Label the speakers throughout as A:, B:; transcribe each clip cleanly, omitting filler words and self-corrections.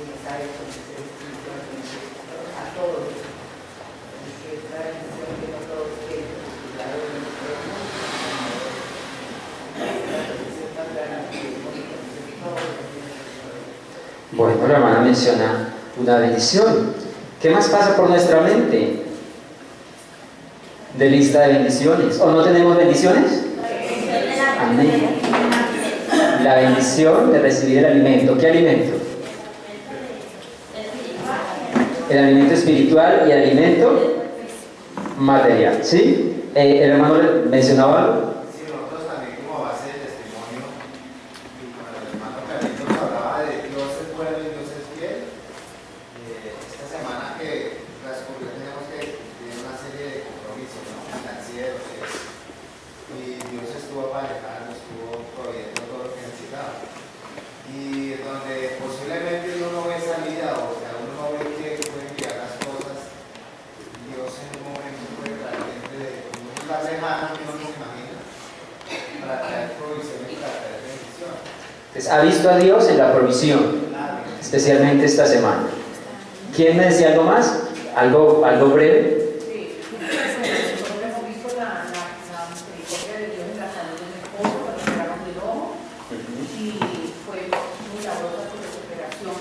A: mensaje sobre ser espiritual a todos. Y que es una bendición que no todos quieren disfrutar de nuestro mundo. Es una bendición tan grande que Mónica dice todos los días.
B: Bueno, la hermana menciona una bendición. ¿Qué más pasa por nuestra mente? De lista de bendiciones. ¿O no tenemos bendiciones? Amén. La bendición de recibir el alimento. ¿Qué alimento? El alimento espiritual y el alimento material. ¿Sí? ¿El hermano le mencionaba algo?
C: Sí, nosotros también como base de testimonio, y cuando el hermano Carlitos hablaba de Dios es bueno y Dios es fiel, esta semana que transcurrió tenemos que tener una serie de compromisos, ¿no? Financieros, y Dios estuvo aparejando, estuvo proveyendo todo lo que necesitaba. Y donde posiblemente uno no ve salida o sea, uno no ve que puede enviar las cosas, Dios en un momento puede traer gente de un lugar lejano que uno no se imagina para traer provisión y para traer bendición.
B: Entonces, ha visto a Dios en la provisión, especialmente esta semana. ¿Quién me decía algo más? ¿Algo breve?
A: Sí, nosotros hemos visto la misericordia de Dios en la salud de mi esposo cuando operaron del ojo y fue milagrosa su recuperación,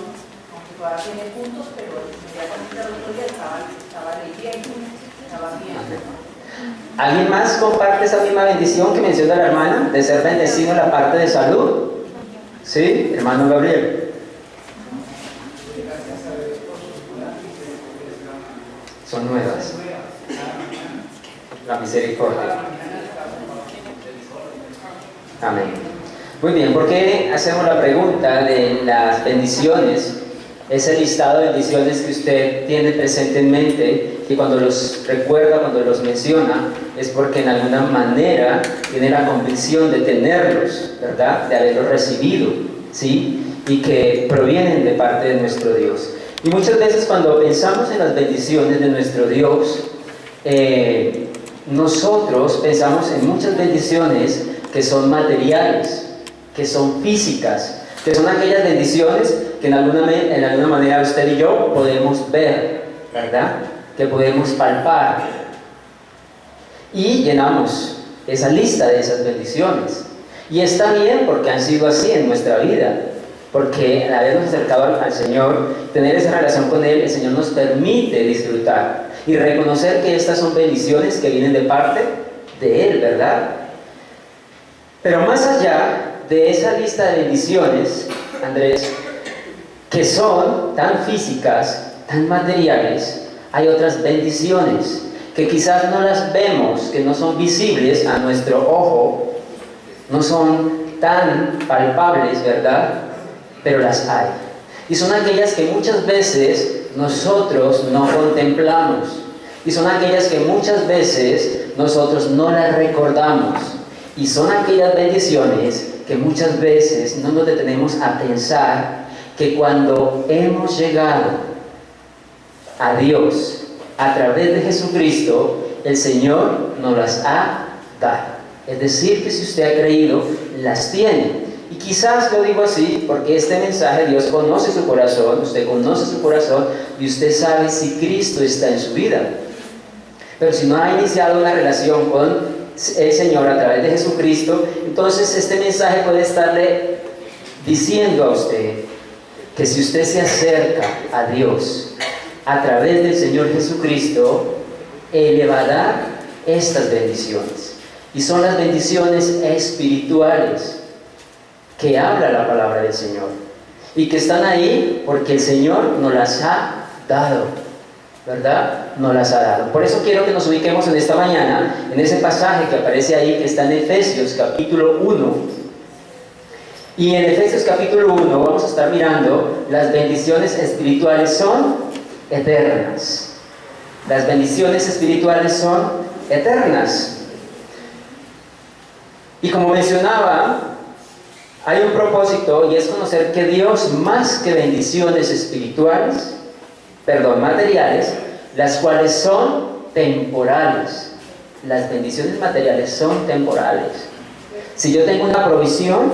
A: aunque todavía tiene puntos, pero inmediatamente al otro día estaba leyendo, estaba viendo.
B: ¿Alguien más comparte esa misma bendición que menciona la hermana, de ser bendecido en la parte de salud? ¿Sí? Hermano Gabriel. Son nuevas. La misericordia. Amén. Muy bien, ¿por qué hacemos la pregunta de las bendiciones? Ese listado de bendiciones que usted tiene presente en mente, que cuando los recuerda, cuando los menciona, es porque en alguna manera tiene la convicción de tenerlos, ¿verdad? De haberlos recibido, ¿sí? Y que provienen de parte de nuestro Dios. Y muchas veces cuando pensamos en las bendiciones de nuestro Dios, nosotros pensamos en muchas bendiciones que son materiales, que son físicas, que son aquellas bendiciones que en alguna manera usted y yo podemos ver, ¿verdad? Que podemos palpar. Y llenamos esa lista de esas bendiciones. Y está bien porque han sido así en nuestra vida. Porque al habernos acercado al Señor, tener esa relación con Él, el Señor nos permite disfrutar y reconocer que estas son bendiciones que vienen de parte de Él, ¿verdad? Pero más allá de esa lista de bendiciones, Andrés, que son tan físicas, tan materiales, hay otras bendiciones que quizás no las vemos, que no son visibles a nuestro ojo, no son tan palpables, ¿verdad? Pero las hay. Y son aquellas que muchas veces nosotros no contemplamos. Y son aquellas que muchas veces nosotros no las recordamos. Y son aquellas bendiciones que muchas veces no nos detenemos a pensar que cuando hemos llegado a Dios a través de Jesucristo, el Señor nos las ha dado. Es decir, que si usted ha creído, las tiene. Y quizás lo digo así porque este mensaje, Dios conoce su corazón, usted conoce su corazón y usted sabe si Cristo está en su vida. Pero si no ha iniciado una relación con el Señor a través de Jesucristo, entonces este mensaje puede estarle diciendo a usted que si usted se acerca a Dios a través del Señor Jesucristo, Él le va a dar estas bendiciones. Y son las bendiciones espirituales que habla la palabra del Señor y que están ahí porque el Señor nos las ha dado, ¿verdad? Nos las ha dado. Por eso quiero que nos ubiquemos en esta mañana en ese pasaje que aparece ahí, que está en Efesios capítulo 1. Y en Efesios capítulo 1 vamos a estar mirando las bendiciones espirituales son eternas. Las bendiciones espirituales son eternas. Y como mencionaba, hay un propósito y es conocer que Dios, más que bendiciones materiales, las cuales son temporales. Las bendiciones materiales son temporales. Si yo tengo una provisión,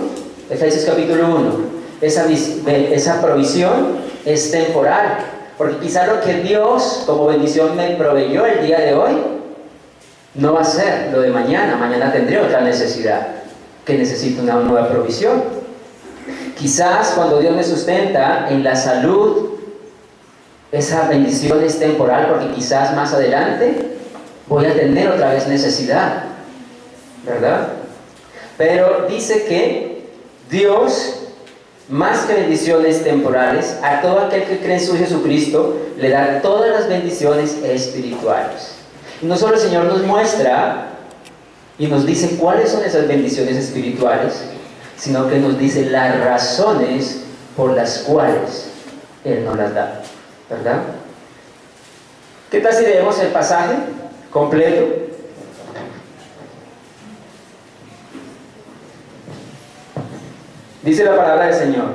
B: Efesios capítulo 1, esa provisión es temporal. Porque quizá lo que Dios como bendición me proveyó el día de hoy, no va a ser lo de mañana. Mañana tendré otra necesidad, que necesito una nueva provisión. Quizás cuando Dios me sustenta en la salud, esa bendición es temporal, porque quizás más adelante voy a tener otra vez necesidad, ¿verdad? Pero dice que Dios, más que bendiciones temporales, a todo aquel que cree en su Jesucristo, le da todas las bendiciones espirituales. Y no solo el Señor nos muestra y nos dice cuáles son esas bendiciones espirituales, sino que nos dice las razones por las cuales Él nos las da, ¿verdad? ¿Qué tal si leemos el pasaje completo? Dice la palabra del Señor: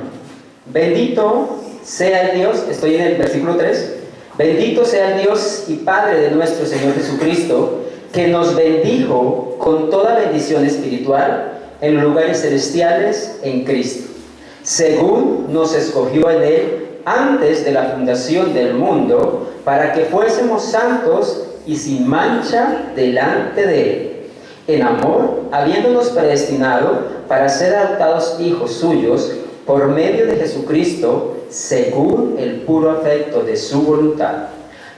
B: bendito sea el Dios, estoy en el versículo 3, bendito sea el Dios y Padre de nuestro Señor Jesucristo, que nos bendijo con toda bendición espiritual en los lugares celestiales en Cristo, según nos escogió en Él antes de la fundación del mundo, para que fuésemos santos y sin mancha delante de Él, en amor, habiéndonos predestinado para ser adoptados hijos suyos por medio de Jesucristo, según el puro afecto de su voluntad,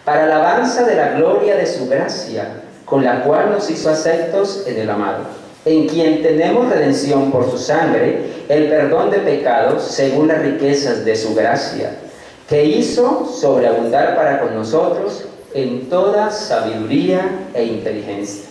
B: para alabanza de la gloria de su gracia, con la cual nos hizo aceptos en el amado, en quien tenemos redención por su sangre, el perdón de pecados, según las riquezas de su gracia, que hizo sobreabundar para con nosotros en toda sabiduría e inteligencia,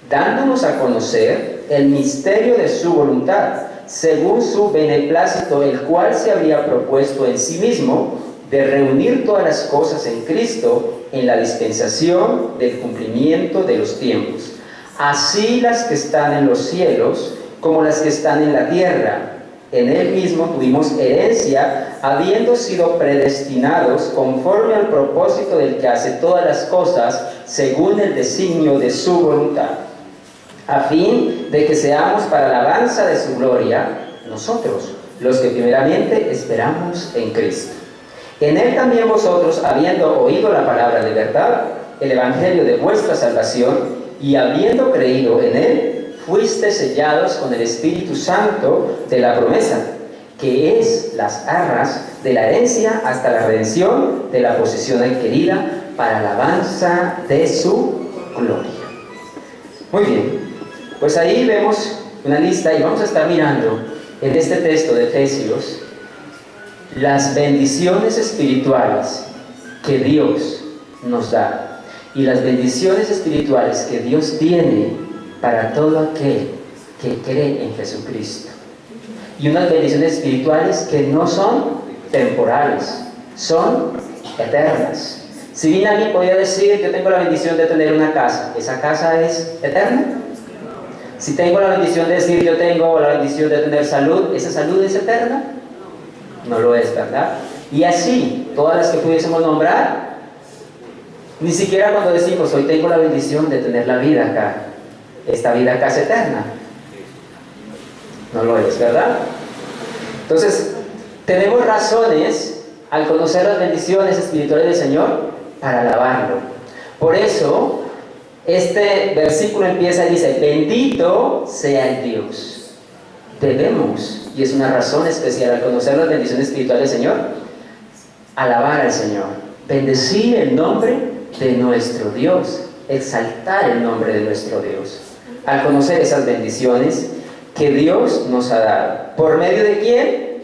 B: dándonos a conocer el misterio de su voluntad, según su beneplácito, el cual se había propuesto en sí mismo de reunir todas las cosas en Cristo en la dispensación del cumplimiento de los tiempos, así las que están en los cielos como las que están en la tierra. En Él mismo tuvimos herencia, habiendo sido predestinados conforme al propósito del que hace todas las cosas según el designio de su voluntad, a fin de que seamos para alabanza de su gloria, nosotros, los que primeramente esperamos en Cristo. En Él también vosotros, habiendo oído la palabra de verdad, el evangelio de vuestra salvación, y habiendo creído en Él, fuiste sellados con el Espíritu Santo de la promesa, que es las arras de la herencia hasta la redención de la posesión adquirida para alabanza de su gloria. Muy bien, pues ahí vemos una lista y vamos a estar mirando en este texto de Efesios las bendiciones espirituales que Dios nos da y las bendiciones espirituales que Dios tiene para todo aquel que cree en Jesucristo. Y unas bendiciones espirituales que no son temporales, son eternas. Si bien alguien podría decir: yo tengo la bendición de tener una casa, ¿esa casa es eterna? Si tengo la bendición de decir: yo tengo la bendición de tener salud, ¿esa salud es eterna? No lo es, ¿verdad? Y así, todas las que pudiésemos nombrar, ni siquiera cuando decimos: hoy tengo la bendición de tener la vida acá, esta vida acá es eterna. No lo es, ¿verdad? Entonces, tenemos razones al conocer las bendiciones espirituales del Señor para alabarlo. Por eso, este versículo empieza y dice: bendito sea el Dios. Debemos, y es una razón especial al conocer las bendiciones espirituales del Señor, alabar al Señor, bendecir el nombre de nuestro Dios, exaltar el nombre de nuestro Dios, al conocer esas bendiciones que Dios nos ha dado. ¿Por medio de quién?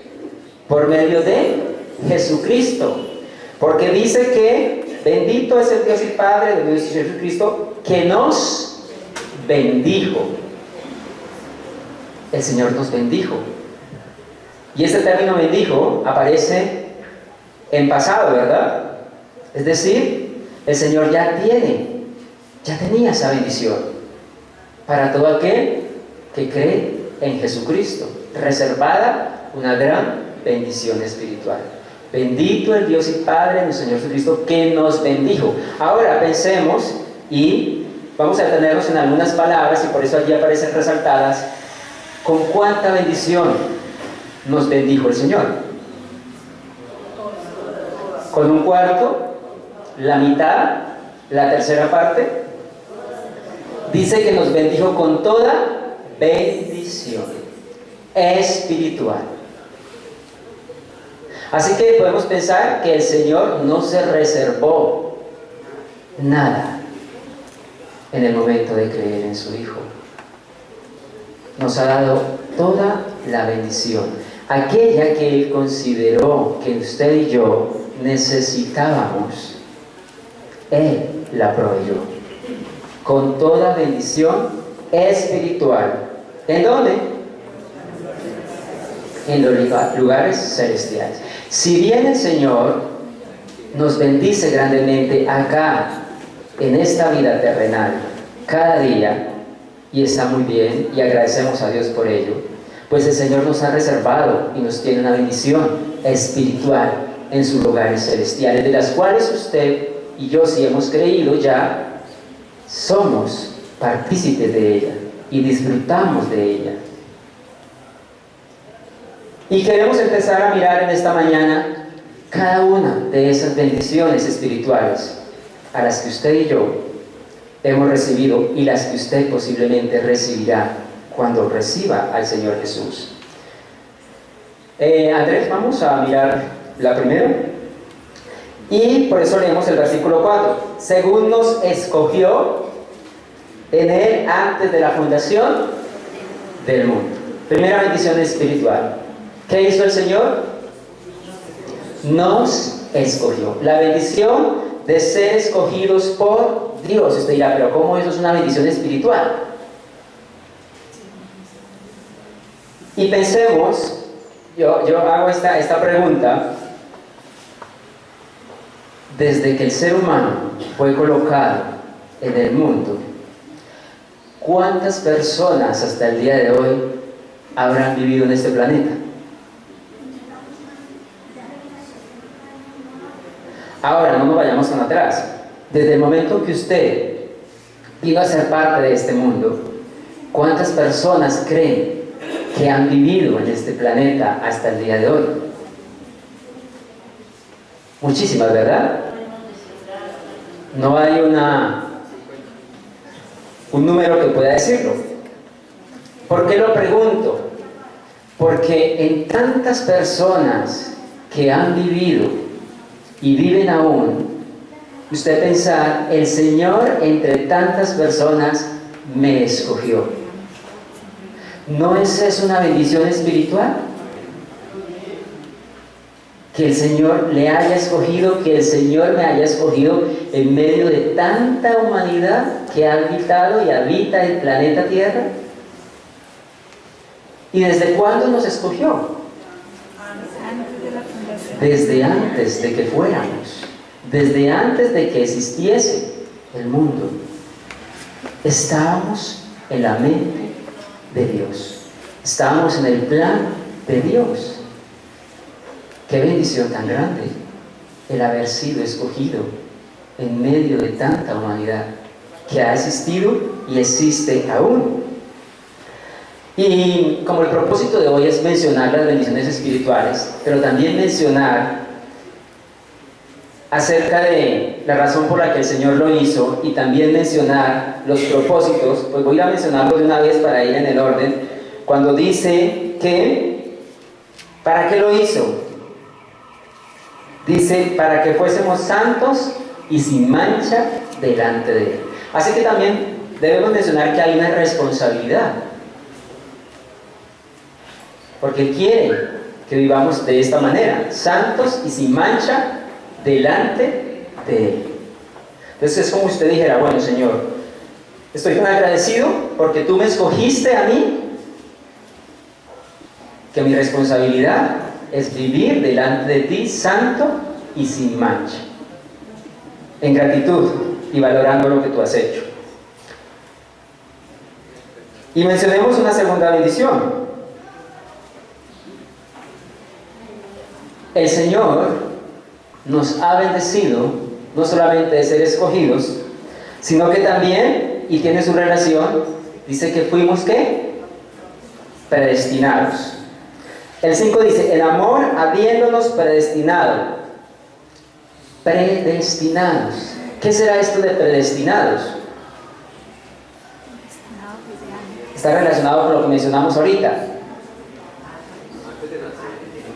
B: Por medio de Jesucristo. Porque dice que bendito es el Dios y Padre de nuestro Jesucristo, que nos bendijo. El Señor nos bendijo. Y este término bendijo aparece en pasado, ¿verdad? Es decir, el Señor ya tenía esa bendición para todo aquel que cree en Jesucristo, reservada una gran bendición espiritual. Bendito el Dios y Padre de nuestro Señor Jesucristo, que nos bendijo. Ahora pensemos y vamos a detenernos en algunas palabras, y por eso allí aparecen resaltadas: ¿con cuánta bendición nos bendijo el Señor? con un cuarto, la mitad, la tercera parte. Dice que nos bendijo con toda bendición espiritual. Así que podemos pensar que el Señor no se reservó nada en el momento de creer en su Hijo. Nos ha dado toda la bendición, aquella que Él consideró que usted y yo necesitábamos. Él la proveyó con toda bendición espiritual. ¿En dónde? En los lugares celestiales. Si bien el Señor nos bendice grandemente acá, en esta vida terrenal, cada día, y está muy bien, y agradecemos a Dios por ello, pues el Señor nos ha reservado y nos tiene una bendición espiritual en sus lugares celestiales, de las cuales usted y yo, si hemos creído ya, somos partícipes de ella y disfrutamos de ella. Y queremos empezar a mirar en esta mañana cada una de esas bendiciones espirituales a las que usted y yo hemos recibido y las que usted posiblemente recibirá cuando reciba al Señor Jesús. Andrés, vamos a mirar la primera. Y por eso leemos el versículo 4. Según nos escogió en Él antes de la fundación del mundo. Primera bendición espiritual. ¿Qué hizo el Señor? Nos escogió. La bendición de ser escogidos por Dios. Usted dirá, pero ¿cómo eso es una bendición espiritual? Y pensemos, yo hago esta pregunta. Desde que el ser humano fue colocado en el mundo, ¿cuántas personas hasta el día de hoy habrán vivido en este planeta? Ahora, no nos vayamos tan atrás. Desde el momento que usted vino a ser parte de este mundo, ¿cuántas personas creen que han vivido en este planeta hasta el día de hoy? Muchísimas, ¿verdad? No hay un número que pueda decirlo. ¿Por qué lo pregunto? Porque en tantas personas que han vivido y viven aún, usted pensar, el Señor entre tantas personas me escogió. ¿No es eso una bendición espiritual? Que el Señor le haya escogido, que el Señor me haya escogido en medio de tanta humanidad que ha habitado y habita el planeta Tierra. ¿Y desde cuándo nos escogió? Desde antes de que fuéramos, desde antes de que existiese el mundo. Estábamos en la mente de Dios, estábamos en el plan de Dios. Qué bendición tan grande el haber sido escogido en medio de tanta humanidad que ha existido y existe aún. Y como el propósito de hoy es mencionar las bendiciones espirituales, pero también mencionar acerca de la razón por la que el Señor lo hizo y también mencionar los propósitos, pues voy a mencionarlo de una vez para ir en el orden. Cuando dice que, ¿para qué lo hizo? Dice, para que fuésemos santos y sin mancha delante de Él. Así que también debemos mencionar que hay una responsabilidad. Porque Él quiere que vivamos de esta manera, santos y sin mancha delante de Él. Entonces es como usted dijera, bueno, Señor, estoy tan agradecido porque tú me escogiste a mí, que mi responsabilidad es vivir delante de ti santo y sin mancha, en gratitud y valorando lo que tú has hecho. Y mencionemos una segunda bendición. El Señor nos ha bendecido no solamente de ser escogidos, sino que también, y tiene su relación, dice que fuimos ¿qué? Predestinados. El 5 dice, el amor habiéndonos predestinado predestinados. ¿Qué será esto de predestinados? Está relacionado con lo que mencionamos ahorita.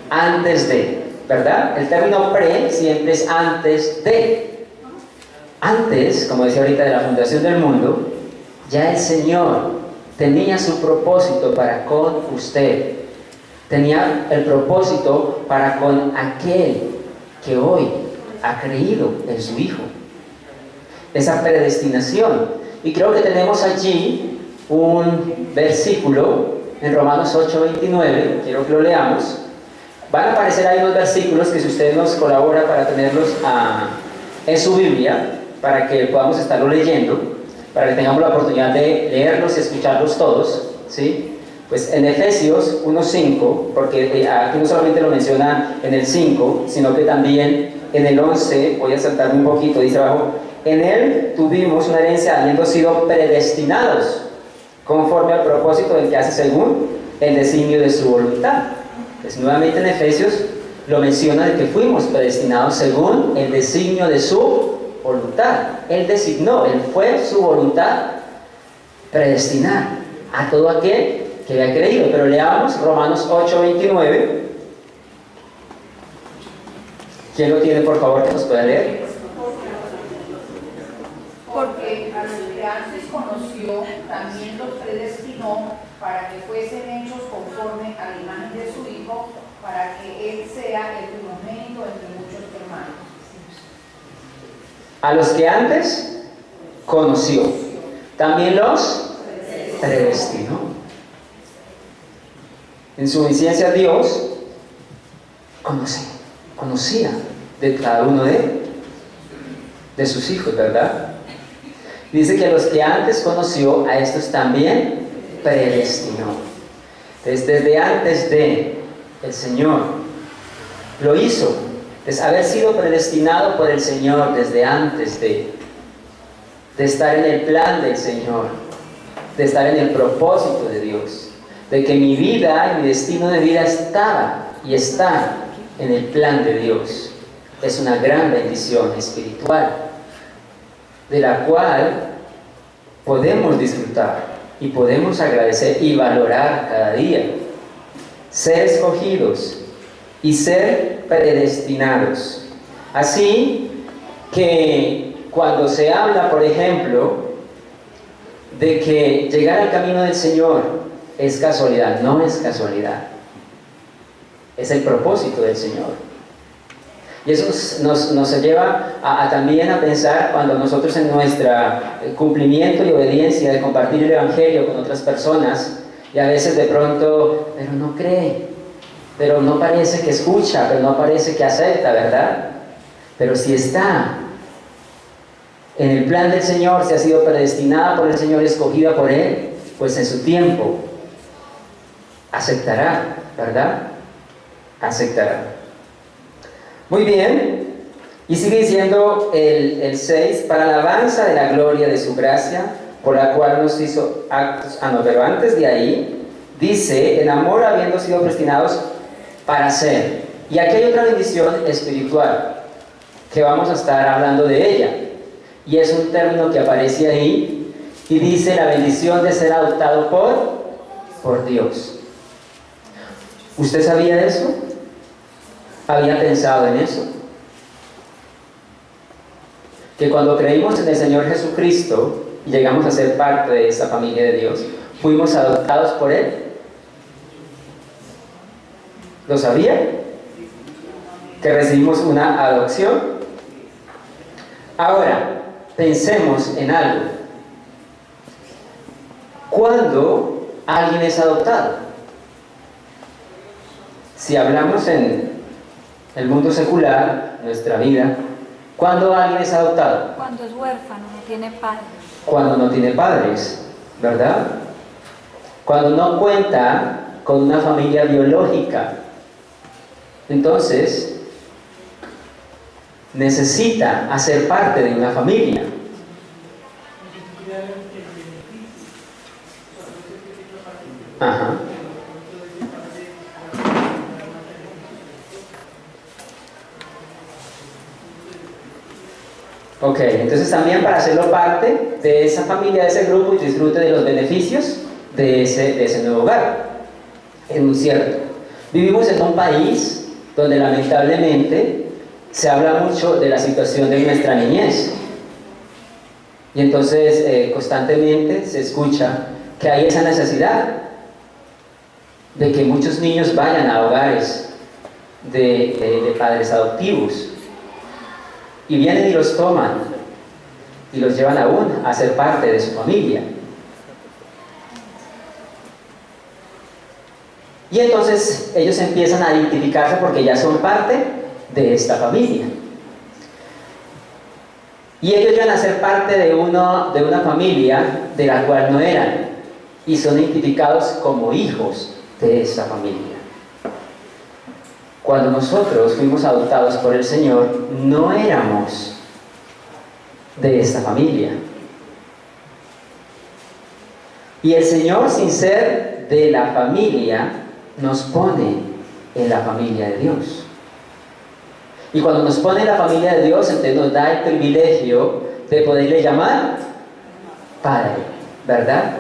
B: Antes de, ¿verdad? El término pre siempre es antes de. Antes, como decía ahorita, de la fundación del mundo, ya el Señor tenía su propósito para con usted. Tenía el propósito para con aquel que hoy ha creído en su Hijo. Esa predestinación. Y creo que tenemos allí un versículo en Romanos 8:29, quiero que lo leamos. Van a aparecer ahí unos versículos que si usted nos colabora para tenerlos en su Biblia, para que podamos estarlo leyendo, para que tengamos la oportunidad de leerlos y escucharlos todos, ¿sí? Pues en Efesios 1:5, porque aquí no solamente lo menciona en el 5, sino que también en el 11, voy a saltarme un poquito, dice abajo, en él tuvimos una herencia habiendo sido predestinados, conforme al propósito del que hace según el designio de su voluntad. Pues nuevamente en Efesios lo menciona de que fuimos predestinados según el designio de su voluntad. Él designó, él fue su voluntad predestinar a todo aquel que había creído. Pero leamos Romanos 8:29. ¿Quién lo tiene, por favor, que nos pueda leer?
A: Porque a los que antes conoció, también los predestinó para que fuesen hechos conforme a la imagen de su Hijo, para que Él sea el primogénito entre muchos hermanos.
B: A los que antes conoció, también los predestinó. En su omnisciencia Dios conocía de cada uno de sus hijos, ¿verdad? Dice que a los que antes conoció, a estos también predestinó. Desde antes de el Señor lo hizo. Es haber sido predestinado por el Señor desde antes de estar en el plan del Señor, de estar en el propósito de Dios, de que mi vida y mi destino de vida estaba y está en el plan de Dios. Es una gran bendición espiritual, de la cual podemos disfrutar y podemos agradecer y valorar cada día. Ser escogidos y ser predestinados. Así que cuando se habla, por ejemplo, de que llegar al camino del Señor es casualidad, no es casualidad. Es el propósito del Señor. Y eso nos lleva también a pensar cuando nosotros en nuestro cumplimiento y obediencia de compartir el Evangelio con otras personas, y a veces de pronto, pero no cree, pero no parece que escucha, pero no parece que acepta, ¿verdad? Pero si está en el plan del Señor, si ha sido predestinada por el Señor, escogida por Él, pues en su tiempo aceptará, ¿verdad? Aceptará. Muy bien, y sigue diciendo el 6, para la alabanza de la gloria de su gracia, por la cual nos hizo actos. Pero antes de ahí, dice, en amor habiendo sido predestinados para ser. Y aquí hay otra bendición espiritual, que vamos a estar hablando de ella. Y es un término que aparece ahí, y dice la bendición de ser adoptado por Dios. ¿Usted sabía eso? ¿Había pensado en eso? Que cuando creímos en el Señor Jesucristo y llegamos a ser parte de esa familia de Dios, fuimos adoptados por Él. ¿Lo sabía? Que recibimos una adopción. Ahora, pensemos en algo. ¿Cuándo alguien es adoptado? Si hablamos en el mundo secular, nuestra vida, ¿cuándo alguien es adoptado?
D: Cuando es huérfano, no tiene padres.
B: Cuando no tiene padres, ¿verdad? Cuando no cuenta con una familia biológica. Entonces, necesita hacer parte de una familia. Ajá. Ok, entonces también para hacerlo parte de esa familia, de ese grupo y disfrute de los beneficios de ese nuevo hogar. Es muy cierto. Vivimos en un país donde lamentablemente se habla mucho de la situación de nuestra niñez. Y entonces constantemente se escucha que hay esa necesidad de que muchos niños vayan a hogares de padres adoptivos. Y vienen y los toman y los llevan aún a ser parte de su familia. Y entonces ellos empiezan a identificarse porque ya son parte de esta familia. Y ellos llegan a ser parte de una familia de la cual no eran. Y son identificados como hijos de esta familia. Cuando nosotros fuimos adoptados por el Señor, no éramos de esta familia. Y el Señor, sin ser de la familia, nos pone en la familia de Dios. Y cuando nos pone en la familia de Dios, entonces nos da el privilegio de poderle llamar Padre, ¿verdad?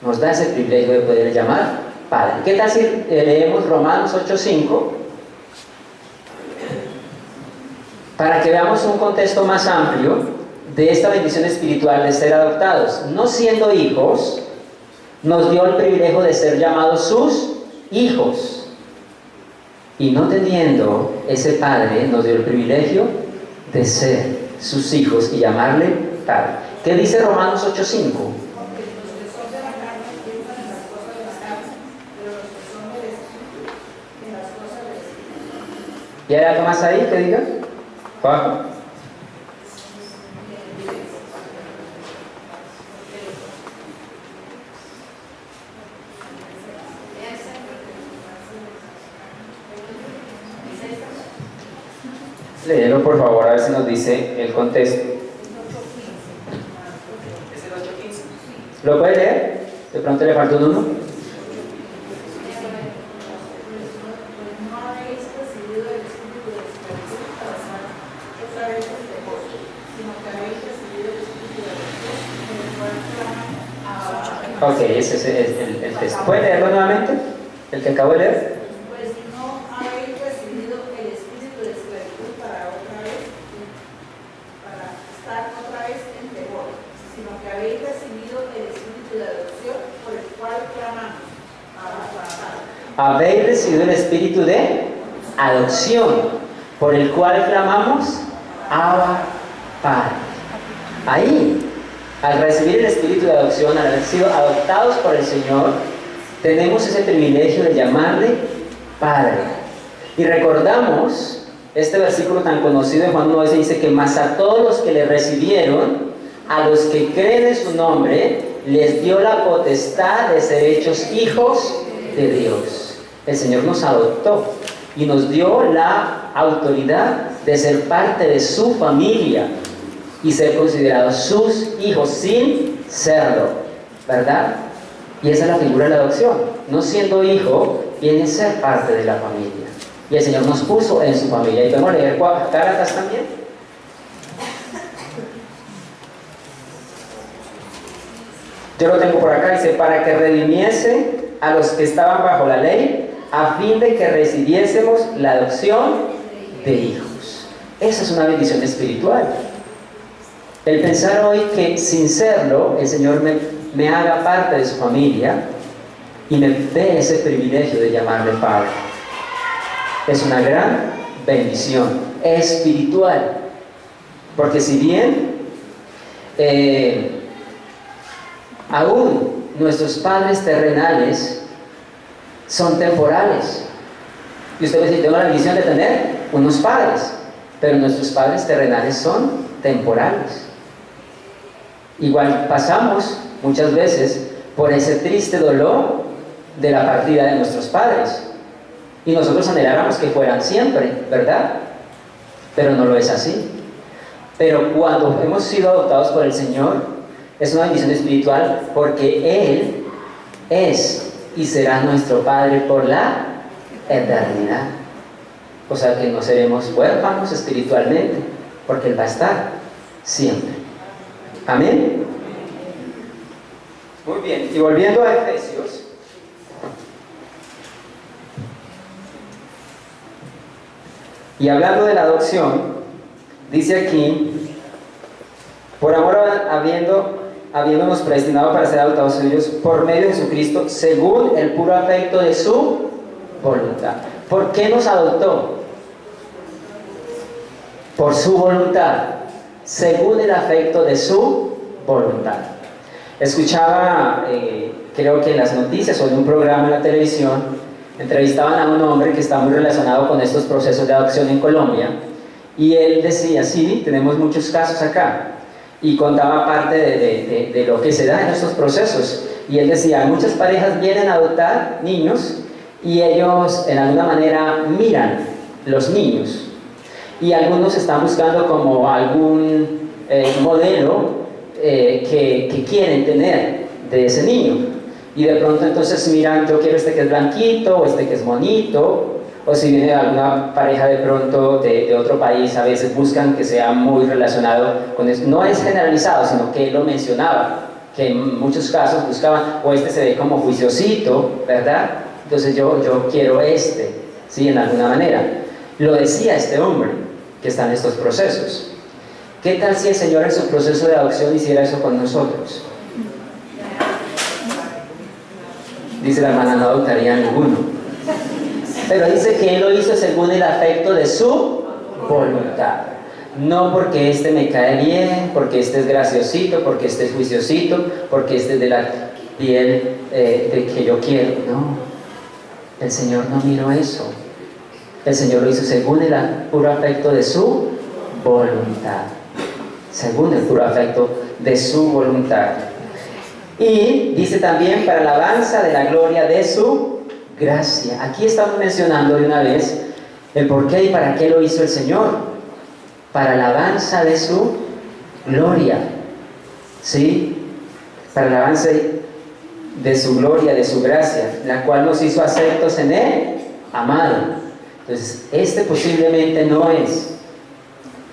B: Nos da ese privilegio de poderle llamar Padre. ¿Qué tal si leemos Romanos 8:5? Para que veamos un contexto más amplio de esta bendición espiritual de ser adoptados. No siendo hijos, nos dio el privilegio de ser llamados sus hijos. Y no teniendo ese Padre, nos dio el privilegio de ser sus hijos y llamarle Padre. ¿Qué dice Romanos 8:5? ¿Y hay algo más ahí que diga? Juan. Léelo por favor, a ver si nos dice el contexto. ¿Es el 8:15? ¿Lo puede leer? De pronto le falta un 1. Ok, ese es el texto. ¿Puede leerlo nuevamente? ¿El que acabo de leer?
E: Pues no habéis recibido el espíritu de esclavitud para estar otra vez en temor, sino que habéis recibido el espíritu de adopción por el cual clamamos, Abba, Padre.
B: Habéis recibido el espíritu de adopción, por el cual clamamos, Abba, Padre. Ahí, al recibir el espíritu de adopción, al haber sido adoptados por el Señor, tenemos ese privilegio de llamarle Padre. Y recordamos este versículo tan conocido de Juan 1:12, dice que más a todos los que le recibieron, a los que creen en su nombre, les dio la potestad de ser hechos hijos de Dios. El Señor nos adoptó y nos dio la autoridad de ser parte de su familia y ser considerados sus hijos sin serlo, ¿verdad? Y esa es la figura de la adopción. No siendo hijo, viene a ser parte de la familia. Y el Señor nos puso en su familia. Y podemos leer Gálatas también. Yo lo tengo por acá, dice, para que redimiese a los que estaban bajo la ley, a fin de que recibiésemos la adopción de hijos. Esa es una bendición espiritual. El pensar hoy que sin serlo, el Señor me haga parte de su familia y me dé ese privilegio de llamarle Padre. Es una gran bendición espiritual. Porque si bien aún nuestros padres terrenales son temporales, y usted me dice, tengo la bendición de tener unos padres, pero nuestros padres terrenales son temporales. Igual pasamos muchas veces por ese triste dolor de la partida de nuestros padres y nosotros anheláramos que fueran siempre, ¿verdad? Pero no lo es así. Pero cuando hemos sido adoptados por el Señor, es una bendición espiritual porque Él es y será nuestro Padre por la eternidad. O sea que no seremos huérfanos espiritualmente, porque Él va a estar siempre. Amén. Muy bien, y volviendo a Efesios, y hablando de la adopción, dice aquí, por amor habiéndonos predestinado para ser adoptados suyos por medio de Jesucristo, según el puro afecto de su voluntad. ¿Por qué nos adoptó? Por su voluntad, según el afecto de su voluntad. Escuchaba, creo que en las noticias o en un programa en la televisión, entrevistaban a un hombre que está muy relacionado con estos procesos de adopción en Colombia, y él decía, sí, tenemos muchos casos acá, y contaba parte de lo que se da en estos procesos, y él decía, muchas parejas vienen a adoptar niños, y ellos en alguna manera miran los niños, y algunos están buscando como algún modelo que quieren tener de ese niño. Y de pronto entonces miran, yo quiero este que es blanquito, o este que es bonito, o si viene alguna pareja de pronto de otro país, a veces buscan que sea muy relacionado con eso. No es generalizado, sino que él lo mencionaba, que en muchos casos buscaban, o este se ve como juiciosito, ¿verdad? Entonces yo quiero este, ¿sí? En alguna manera. Lo decía este hombre, que está en estos procesos. ¿Qué tal si el Señor en su proceso de adopción hiciera eso con nosotros? Dice la hermana, no adoptaría a ninguno. Pero dice que Él lo hizo según el afecto de su voluntad. No porque este me cae bien, porque este es graciosito, porque este es juiciosito, porque este es de la piel de que yo quiero. No, el Señor no miró eso. El Señor lo hizo según el puro afecto de su voluntad. Según el puro afecto de su voluntad. Y dice también para la alabanza de la gloria de su gracia. Aquí estamos mencionando de una vez el por qué y para qué lo hizo el Señor. Para la alabanza de su gloria. ¿Sí? Para la alabanza de su gloria, de su gracia, la cual nos hizo aceptos en Él, amado. Entonces, este posiblemente no es,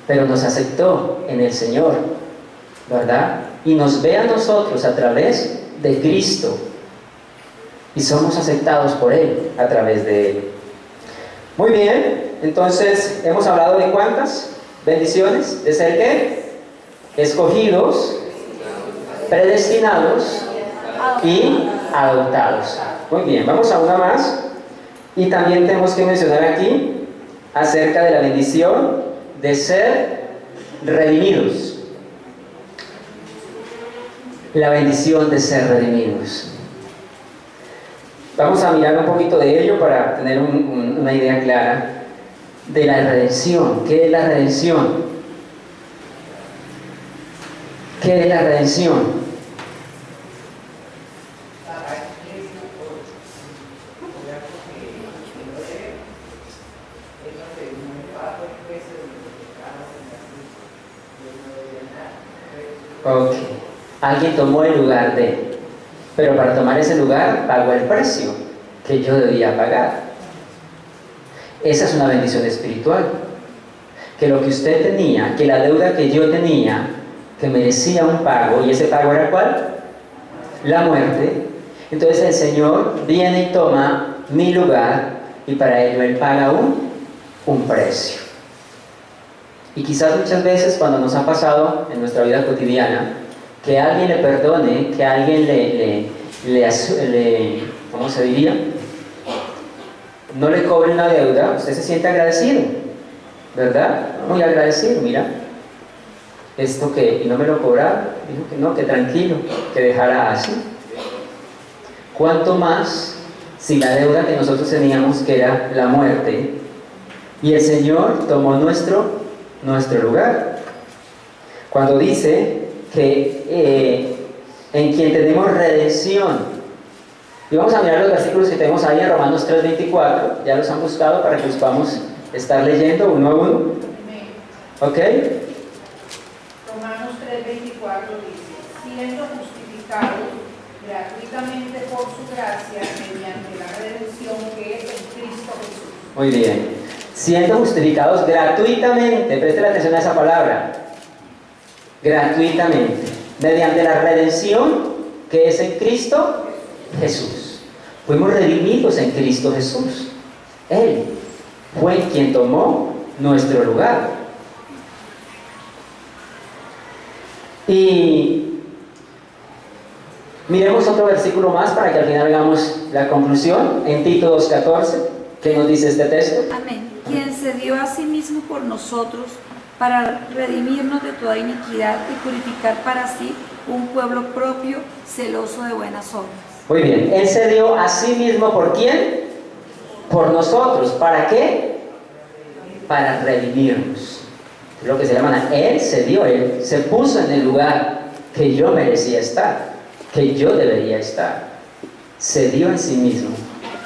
B: pero nos aceptó en el Señor, ¿verdad? Y nos ve a nosotros a través de Cristo, y somos aceptados por Él a través de Él. Muy bien, entonces hemos hablado de cuántas bendiciones, de ser ¿qué? Escogidos, predestinados y adoptados. Muy bien, vamos a una más. Y también tenemos que mencionar aquí acerca de la bendición de ser redimidos. La bendición de ser redimidos. Vamos a mirar un poquito de ello para tener una idea clara de la redención. ¿Qué es la redención? ¿Qué es la redención? Ok. Alguien tomó el lugar de él, pero para tomar ese lugar pagó el precio que yo debía pagar. Esa es una bendición espiritual. Que lo que usted tenía, que la deuda que yo tenía, que merecía un pago, y ese pago era ¿cuál? La muerte. Entonces el Señor viene y toma mi lugar, y para ello Él paga un precio. Y quizás muchas veces cuando nos ha pasado en nuestra vida cotidiana, que alguien le perdone, que alguien le ¿cómo se diría? No le cobre una deuda, usted se siente agradecido, ¿verdad? Muy agradecido, mira, esto que, y no me lo cobraba, dijo que no, que tranquilo, que dejara así. ¿Cuánto más si la deuda que nosotros teníamos, que era la muerte, y el Señor tomó nuestro lugar? Cuando dice que en quien tenemos redención. Y vamos a mirar los versículos que tenemos ahí en Romanos 3:24. Ya los han buscado para que los podamos estar leyendo uno a uno. ¿Ok?
E: Romanos 3:24 dice: siendo justificados gratuitamente por su gracia mediante la redención que es en Cristo Jesús.
B: Muy bien. Siendo justificados gratuitamente. Presten atención a esa palabra. gratuitamente, mediante la redención que es en Cristo Jesús. Fuimos redimidos en Cristo Jesús. Él fue quien tomó nuestro lugar. Y miremos otro versículo más para que al final hagamos la conclusión. En Tito 2:14, ¿qué nos dice este texto?
D: Amén. Quien se dio a sí mismo por nosotros para redimirnos de toda iniquidad y purificar para sí un pueblo propio, celoso de buenas obras.
B: Muy bien, Él se dio a sí mismo, ¿por quién? Por nosotros. ¿Para qué? Para redimirnos. Es lo que se llama, Él se dio, Él se puso en el lugar que yo merecía estar, que yo debería estar. Se dio en sí mismo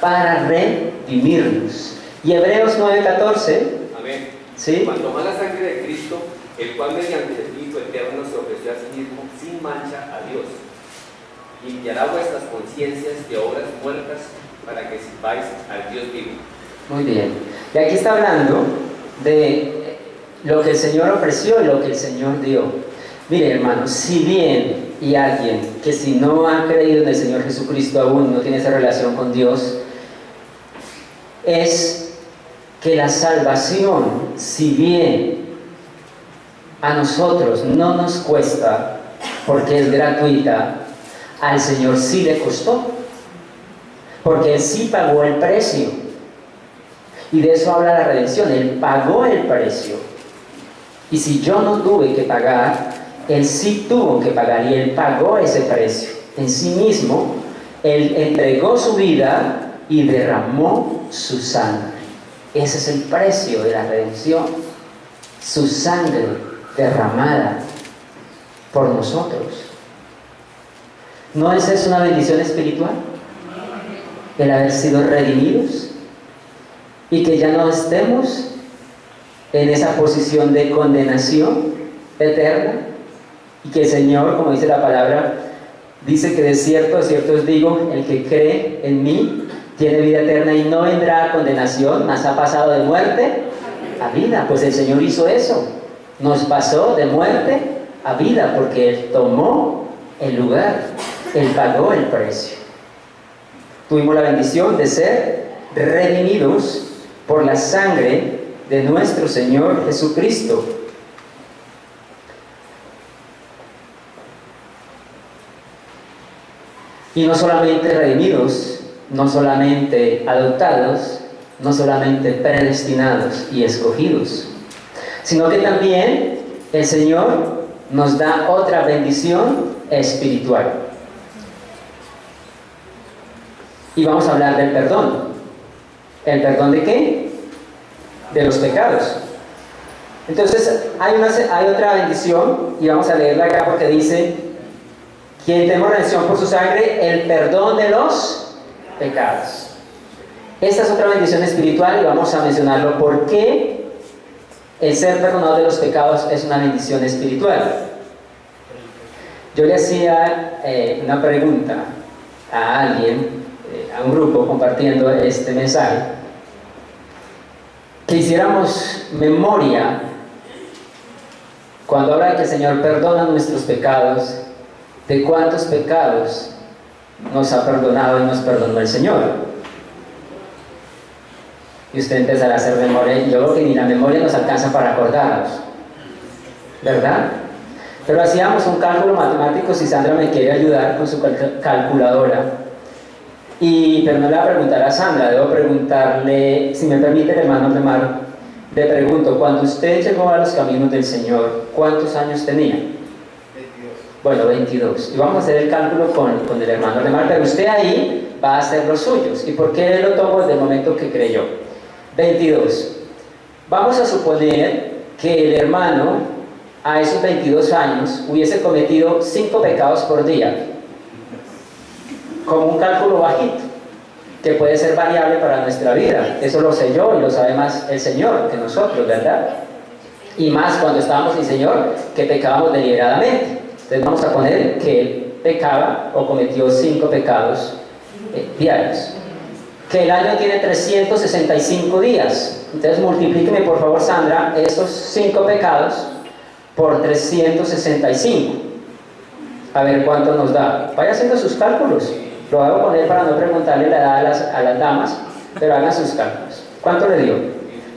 B: para redimirnos. Y Hebreos 9:14.
F: Amén.
B: ¿Sí?
F: Cuanto más la sangre de Cristo, el cual mediante el Espíritu Eterno se ofreció a sí mismo sin mancha a Dios, limpiará vuestras conciencias de obras muertas para que sirváis al Dios vivo.
B: Muy bien. Y aquí está hablando de lo que el Señor ofreció y lo que el Señor dio. Mire, hermanos, si bien y alguien que si no ha creído en el Señor Jesucristo aún no tiene esa relación con Dios, es que la salvación, si bien a nosotros no nos cuesta, porque es gratuita, al Señor sí le costó, porque Él sí pagó el precio. Y de eso habla la redención. Él pagó el precio. Y si yo no tuve que pagar, Él sí tuvo que pagar, y Él pagó ese precio. En sí mismo, Él entregó su vida y derramó su sangre. Ese es el precio de la redención. Su sangre derramada por nosotros. ¿No es eso una bendición espiritual? El haber sido redimidos y que ya no estemos en esa posición de condenación eterna, y que el Señor, como dice la palabra, dice que de cierto os digo, el que cree en mí tiene vida eterna y no vendrá a condenación, mas ha pasado de muerte a vida. Pues el Señor hizo eso, nos pasó de muerte a vida, porque Él tomó el lugar, Él pagó el precio. Tuvimos la bendición de ser redimidos por la sangre de nuestro Señor Jesucristo. Y no solamente redimidos, no solamente adoptados, no solamente predestinados y escogidos, sino que también el Señor nos da otra bendición espiritual. Y vamos a hablar del perdón. ¿El perdón de qué? De los pecados. Entonces, hay otra bendición, y vamos a leerla acá porque dice: quien tenemos redención por su sangre, el perdón de los pecados. Esta es otra bendición espiritual, y vamos a mencionarlo porque el ser perdonado de los pecados es una bendición espiritual. Yo le hacía una pregunta a alguien, a un grupo compartiendo este mensaje, que hiciéramos memoria cuando habla de que el Señor perdona nuestros pecados, de cuántos pecados nos ha perdonado y nos perdonó el Señor. Y usted empezará a hacer memoria, y yo creo que ni la memoria nos alcanza para acordarnos, ¿verdad? Pero hacíamos un cálculo matemático, si Sandra me quiere ayudar con su calculadora. Pero no le voy a preguntar a Sandra, debo preguntarle, si me permite el hermano Remar, le pregunto, cuando usted llegó a los caminos del Señor, ¿cuántos años tenía?
C: 22.
B: Bueno, 22. Y vamos a hacer el cálculo con el hermano Remar, pero usted ahí va a hacer los suyos. ¿Y por qué lo tomo desde el momento que creyó? 22. Vamos a suponer que el hermano a esos 22 años hubiese cometido 5 pecados por día, como un cálculo bajito, que puede ser variable para nuestra vida. Eso lo sé yo y lo sabe más el Señor que nosotros, ¿verdad? Y más cuando estábamos sin Señor, que pecábamos deliberadamente. Entonces vamos a poner que él pecaba o cometió 5 pecados diarios. Que el año tiene 365 días. Entonces multiplíqueme por favor, Sandra, esos 5 pecados por 365. A ver cuánto nos da. Vaya haciendo sus cálculos. Lo hago con él para no preguntarle la edad a las damas, pero hagan sus cálculos. ¿Cuánto le dio?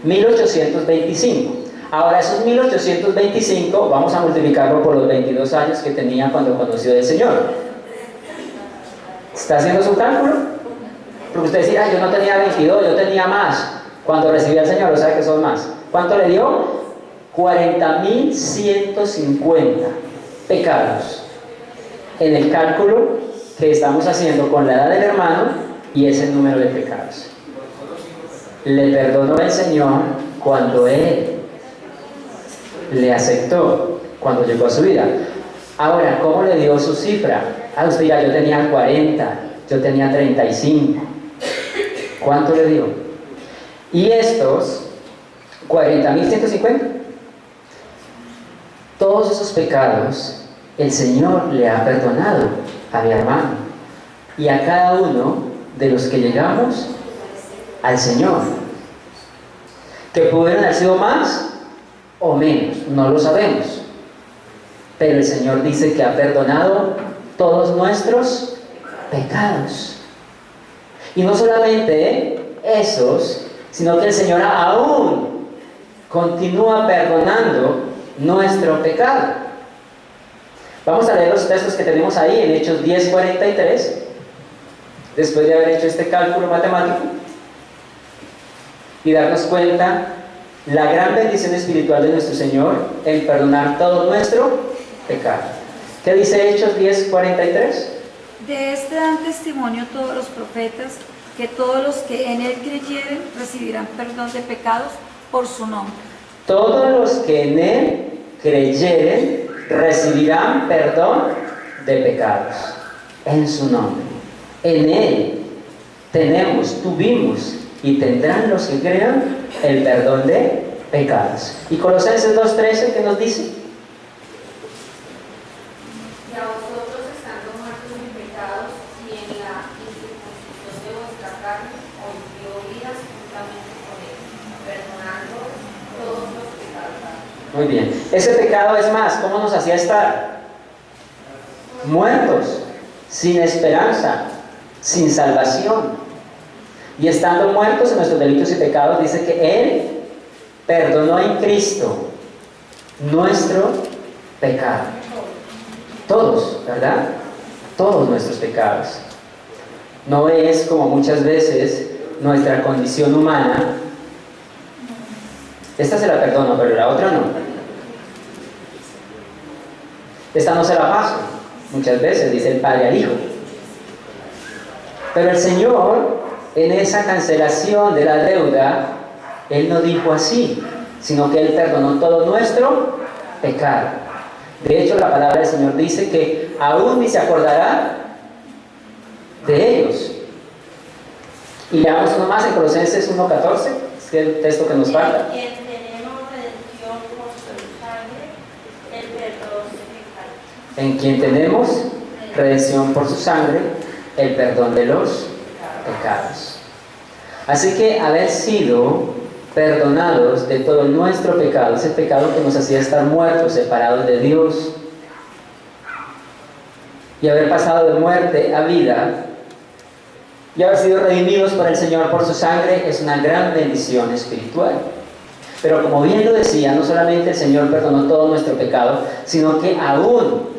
B: 1825. Ahora esos 1825 vamos a multiplicarlo por los 22 años que tenía cuando conoció al Señor. ¿Está haciendo su cálculo? Porque usted dice, yo no tenía 22, yo tenía más. Cuando recibí al Señor, o sea que son más. ¿Cuánto le dio? 40.150 pecados. En el cálculo que estamos haciendo con la edad del hermano y ese número de pecados. Le perdonó el Señor cuando Él le aceptó, cuando llegó a su vida. Ahora, ¿cómo le dio su cifra? Usted dirá, yo tenía 40, yo tenía 35. ¿Cuánto le dio? Y estos 40.150, todos esos pecados el Señor le ha perdonado a mi hermano y a cada uno de los que llegamos al Señor, que pudieron haber sido más o menos, no lo sabemos, pero el Señor dice que ha perdonado todos nuestros pecados. Y no solamente esos, sino que el Señor aún continúa perdonando nuestro pecado. Vamos a leer los textos que tenemos ahí en Hechos 10:43, después de haber hecho este cálculo matemático, y darnos cuenta la gran bendición espiritual de nuestro Señor en perdonar todo nuestro pecado. ¿Qué dice Hechos 10:43?
D: De este dan testimonio todos los profetas, que todos los que en él creyeren recibirán perdón de pecados por su nombre.
B: Todos los que en él creyeren recibirán perdón de pecados en su nombre. En él tuvimos y tendrán los que crean el perdón de pecados. Y Colosenses 2:13, ¿qué nos dice?
G: Y a vosotros, estando muertos en pecados y en la incircuncisión de vuestra carne, os dio vida juntamente con él, perdonando todos los pecados.
B: Muy bien. Ese pecado es más, ¿cómo nos hacía estar? Muertos, sin esperanza, sin salvación. Y estando muertos en nuestros delitos y pecados, dice que Él perdonó en Cristo nuestro pecado. Todos, ¿verdad? Todos nuestros pecados. No es como muchas veces nuestra condición humana. Esta se la perdono, pero la otra no. Esta no se la paso. Muchas veces dice el Padre al Hijo. Pero el Señor, en esa cancelación de la deuda, Él no dijo así, sino que Él perdonó todo nuestro pecado. De hecho, la palabra del Señor dice que aún ni se acordará de ellos. Y leamos uno más en Colosenses 1:14, es el texto que nos falta. En quien tenemos redención por su sangre, el perdón de los pecados. Así que haber sido perdonados de todo nuestro pecado, ese pecado que nos hacía estar muertos, separados de Dios, y haber pasado de muerte a vida, y haber sido redimidos por el Señor por su sangre, es una gran bendición espiritual. Pero como bien lo decía, no solamente el Señor perdonó todo nuestro pecado, sino que aún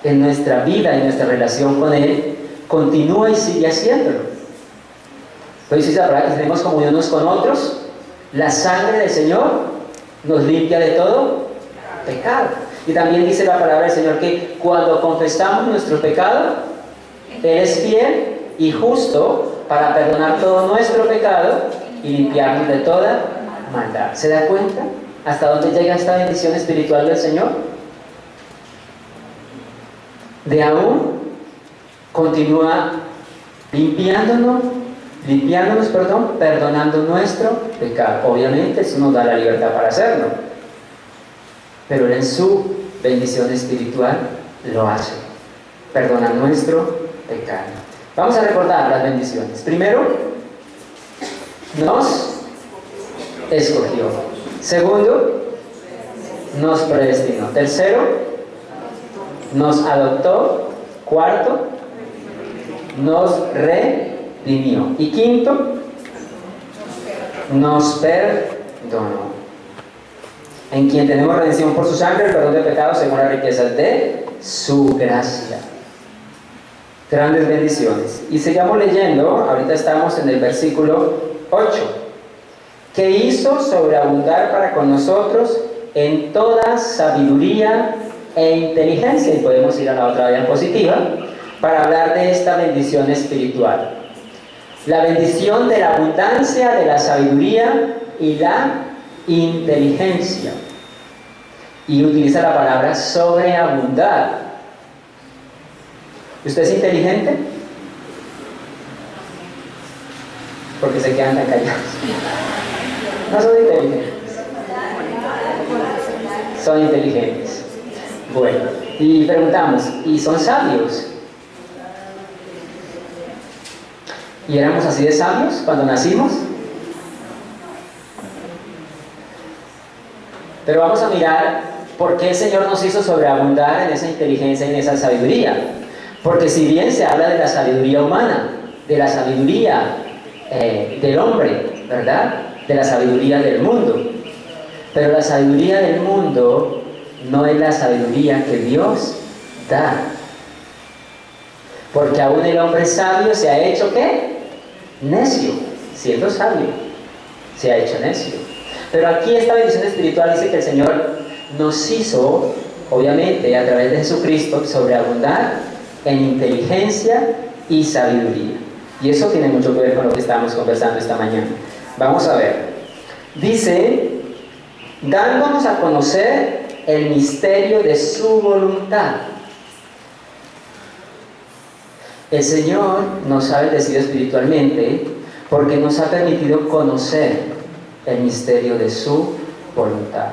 B: en nuestra vida, en nuestra relación con Él, continúa y sigue haciéndolo. Entonces dice la palabra que tenemos comunión unos con otros, la sangre del Señor nos limpia de todo pecado. Y también dice la palabra del Señor que cuando confesamos nuestro pecado, Él es fiel y justo para perdonar todo nuestro pecado y limpiarnos de toda maldad. ¿Se da cuenta hasta dónde llega esta bendición espiritual del Señor? De aún continúa limpiándonos, perdonando nuestro pecado. Obviamente eso nos da la libertad para hacerlo, pero Él en su bendición espiritual lo hace, perdona nuestro pecado. Vamos a recordar las bendiciones. Primero, nos escogió. Segundo, nos predestinó. Tercero, nos adoptó. Cuarto, nos redimió. Y quinto, nos perdonó. En quien tenemos redención por su sangre, el perdón de pecados según las riquezas de su gracia. Grandes bendiciones. Y sigamos leyendo. Ahorita estamos en el versículo 8. Que hizo sobreabundar para con nosotros en toda sabiduría e inteligencia. Y podemos ir a la otra diapositiva para hablar de esta bendición espiritual. La bendición de la abundancia, de la sabiduría y la inteligencia. Y utiliza la palabra sobreabundar. ¿Usted es inteligente? Porque se quedan tan callados. No son inteligentes. Son inteligentes. Bueno, y preguntamos, ¿y son sabios? ¿Y éramos así de sabios cuando nacimos? Pero vamos a mirar por qué el Señor nos hizo sobreabundar en esa inteligencia y en esa sabiduría. Porque si bien se habla de la sabiduría humana, de la sabiduría del hombre, ¿verdad? De la sabiduría del mundo. Pero la sabiduría del mundo no es la sabiduría que Dios da. Porque aún el hombre sabio se ha hecho, ¿qué? Necio. Siendo sabio, se ha hecho necio. Pero aquí esta bendición espiritual dice que el Señor nos hizo, obviamente, a través de Jesucristo, sobreabundar en inteligencia y sabiduría. Y eso tiene mucho que ver con lo que estábamos conversando esta mañana. Vamos a ver. Dice, dándonos a conocer el misterio de su voluntad. El Señor nos ha bendecido espiritualmente porque nos ha permitido conocer el misterio de su voluntad.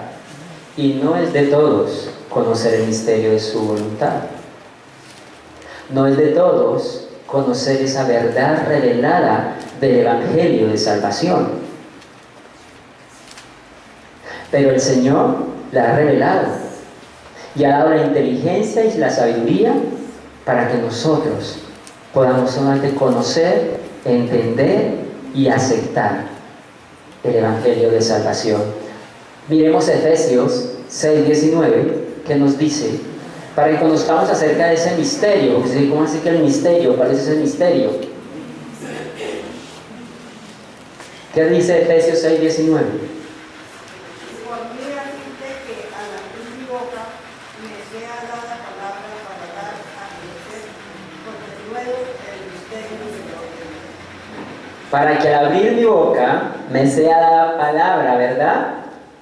B: Y no es de todos conocer el misterio de su voluntad. No es de todos conocer esa verdad revelada del Evangelio de salvación. Pero el Señor la ha revelado y ha dado la inteligencia y la sabiduría para que nosotros podamos solamente conocer, entender y aceptar el Evangelio de salvación. Miremos Efesios 6:19, que nos dice, para que conozcamos acerca de ese misterio. ¿Cómo así que el misterio? ¿Cuál es ese misterio? ¿Qué dice Efesios 6:19? Para que al abrir mi boca me sea dada palabra, ¿verdad?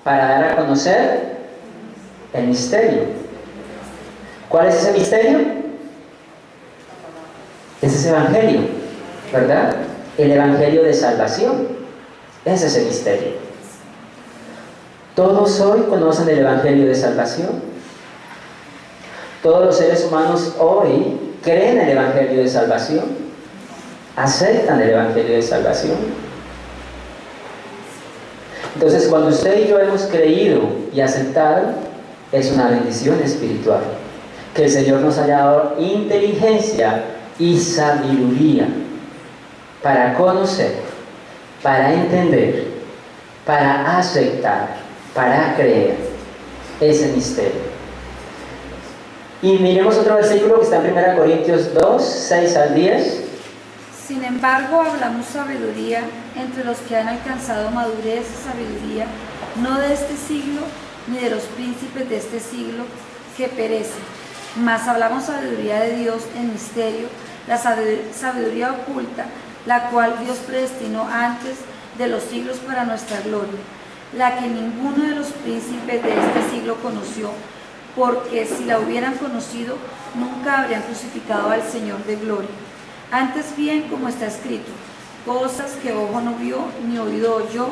B: Para dar a conocer el misterio. ¿Cuál es ese misterio? Es ese Evangelio, ¿verdad? El Evangelio de salvación. Ese es el misterio. ¿Todos hoy conocen el Evangelio de salvación? ¿Todos los seres humanos hoy creen el Evangelio de salvación? ¿Aceptan el Evangelio de salvación? Entonces, cuando usted y yo hemos creído y aceptado, es una bendición espiritual. Que el Señor nos haya dado inteligencia y sabiduría para conocer, para entender, para aceptar, para creer ese misterio. Y miremos otro versículo que está en 1 Corintios 2, 6 al 10.
D: Sin embargo, hablamos sabiduría entre los que han alcanzado madurez y sabiduría, no de este siglo, ni de los príncipes de este siglo que perecen. Mas hablamos sabiduría de Dios en misterio, la sabiduría oculta, la cual Dios predestinó antes de los siglos para nuestra gloria, la que ninguno de los príncipes de este siglo conoció, porque si la hubieran conocido, nunca habrían crucificado al Señor de gloria. Antes bien, como está escrito, cosas que ojo no vio, ni oído oyó,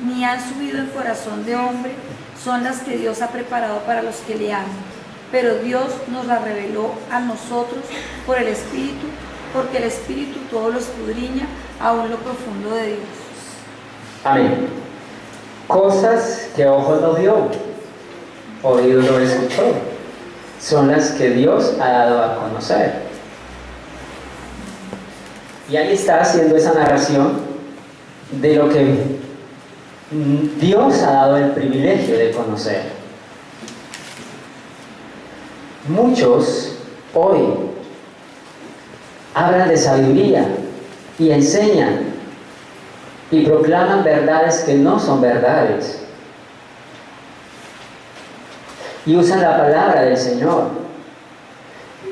D: ni han subido en corazón de hombre, son las que Dios ha preparado para los que le aman. Pero Dios nos las reveló a nosotros por el Espíritu, porque el Espíritu todo lo escudriña, aún lo profundo de Dios.
B: Amén. Cosas que ojo no vio, oído lo escuchó, son las que Dios ha dado a conocer. Y ahí está haciendo esa narración de lo que Dios ha dado el privilegio de conocer. Muchos hoy hablan de sabiduría y enseñan y proclaman verdades que no son verdades. Y usan la palabra del Señor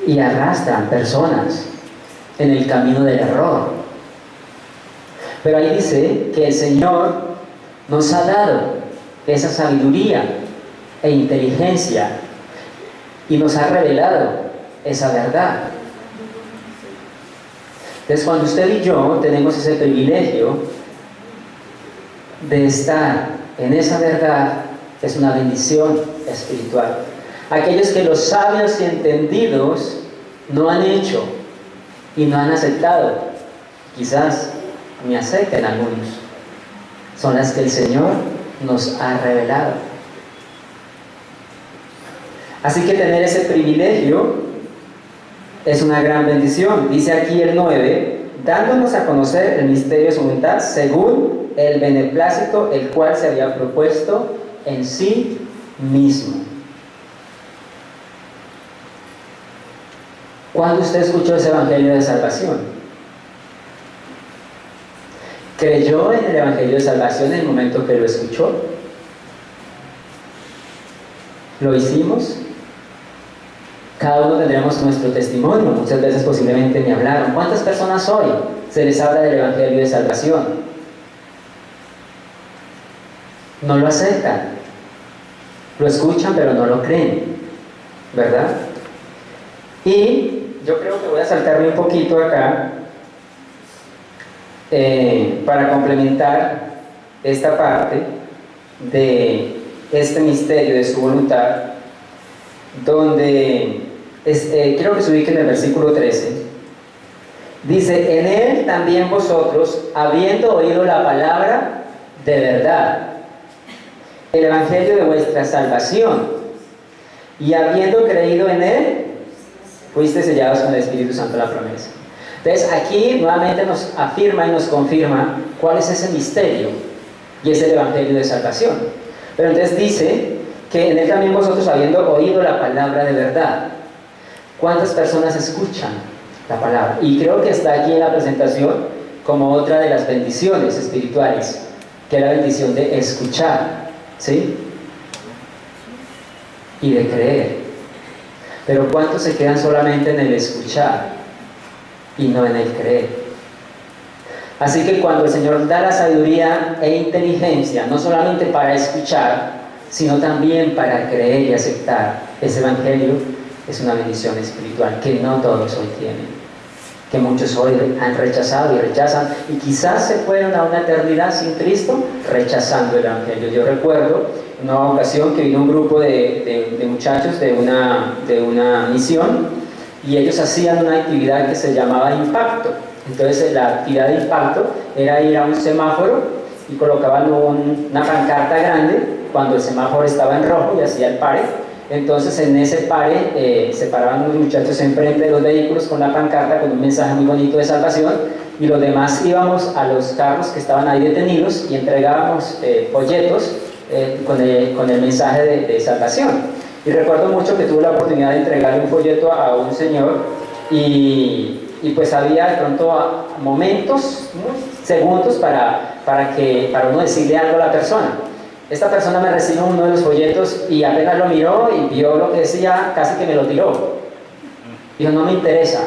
B: y arrastran personas en el camino del error. Pero ahí dice que el Señor nos ha dado esa sabiduría e inteligencia y nos ha revelado esa verdad. Entonces, cuando usted y yo tenemos ese privilegio de estar en esa verdad, es una bendición espiritual. Aquellos que los sabios y entendidos no han hecho y no han aceptado, quizás ni acepten algunos, son las que el Señor nos ha revelado. Así que tener ese privilegio es una gran bendición. Dice aquí el 9, dándonos a conocer el misterio de su voluntad según el beneplácito el cual se había propuesto en sí mismo. ¿Cuándo usted escuchó ese evangelio de salvación? ¿Creyó en el evangelio de salvación en el momento que lo escuchó? ¿Lo hicimos? Cada uno tendremos nuestro testimonio. Muchas veces posiblemente ni hablaron. ¿Cuántas personas hoy se les habla del evangelio de salvación? No lo aceptan. Lo escuchan pero no lo creen, ¿verdad? Y yo creo que voy a saltarme un poquito acá para complementar esta parte de este misterio de su voluntad, donde creo que se ubica en el versículo 13. Dice, en él también vosotros, habiendo oído la palabra de verdad, el evangelio de vuestra salvación, y habiendo creído en él, fuiste sellados con el Espíritu Santo de la promesa. Entonces aquí nuevamente nos afirma y nos confirma cuál es ese misterio, y es el evangelio de salvación. Pero entonces dice que en él también vosotros, habiendo oído la palabra de verdad. ¿Cuántas personas escuchan la palabra? Y creo que está aquí en la presentación como otra de las bendiciones espirituales, que es la bendición de escuchar, ¿sí? Y de creer. Pero ¿cuántos se quedan solamente en el escuchar y no en el creer? Así que cuando el Señor da la sabiduría e inteligencia, no solamente para escuchar, sino también para creer y aceptar ese evangelio, es una bendición espiritual que no todos hoy tienen, que muchos hoy han rechazado y rechazan, y quizás se fueron a una eternidad sin Cristo rechazando el evangelio. Yo recuerdo una ocasión que vino un grupo de muchachos de una misión, y ellos hacían una actividad que se llamaba impacto. Entonces la actividad de impacto era ir a un semáforo y colocaban una pancarta grande cuando el semáforo estaba en rojo y hacía el pare. Entonces en ese pare se paraban los muchachos enfrente de los vehículos con la pancarta con un mensaje muy bonito de salvación, y los demás íbamos a los carros que estaban ahí detenidos y entregábamos folletos con el mensaje de salvación. Y recuerdo mucho que tuve la oportunidad de entregarle un folleto a un señor, y pues había de pronto momentos, segundos para uno decirle algo a la persona. Esta persona me recibió uno de los folletos y apenas lo miró y vio lo que decía, casi que me lo tiró. Dijo, no me interesa.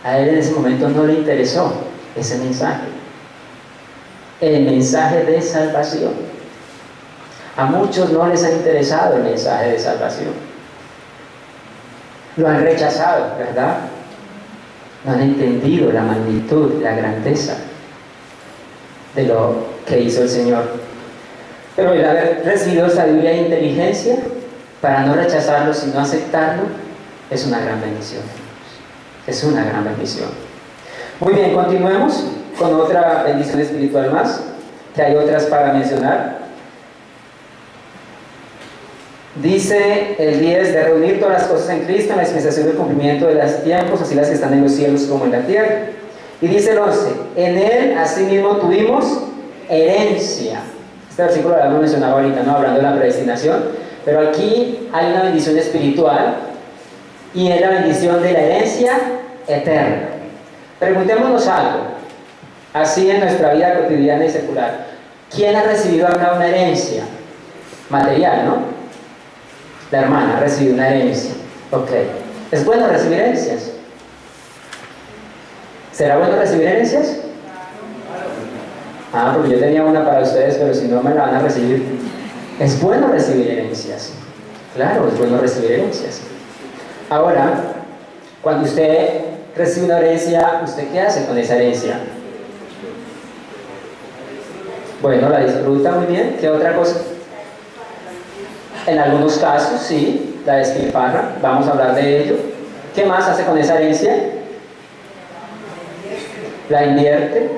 B: A él en ese momento no le interesó ese mensaje, el mensaje de salvación. A muchos no les ha interesado el mensaje de salvación. Lo han rechazado, ¿verdad? No han entendido la magnitud, la grandeza de lo que hizo el Señor. Pero el haber recibido sabiduría e inteligencia para no rechazarlo, sino aceptarlo, es una gran bendición. Es una gran bendición. Muy bien, continuemos con otra bendición espiritual más, que hay otras para mencionar. Dice el 10, de reunir todas las cosas en Cristo en la dispensación del cumplimiento de los tiempos, así las que están en los cielos como en la tierra. Y dice el 11, en Él asimismo tuvimos herencia. Este versículo lo hemos mencionado ahorita, ¿no? Hablando de la predestinación, pero aquí hay una bendición espiritual y es la bendición de la herencia eterna. Preguntémonos algo, así en nuestra vida cotidiana y secular. ¿Quién ha recibido acá una herencia? Material, ¿no? La hermana ha recibido una herencia. Ok. ¿Es bueno recibir herencias? ¿Será bueno recibir herencias? Ah, porque yo tenía una para ustedes, pero si no me la van a recibir. Es bueno recibir herencias. Claro, es bueno recibir herencias. Ahora, cuando usted recibe una herencia, ¿usted qué hace con esa herencia? Bueno, la disfruta muy bien. ¿Qué otra cosa? En algunos casos, sí, la despilfarra. Vamos a hablar de ello. ¿Qué más hace con esa herencia? La invierte.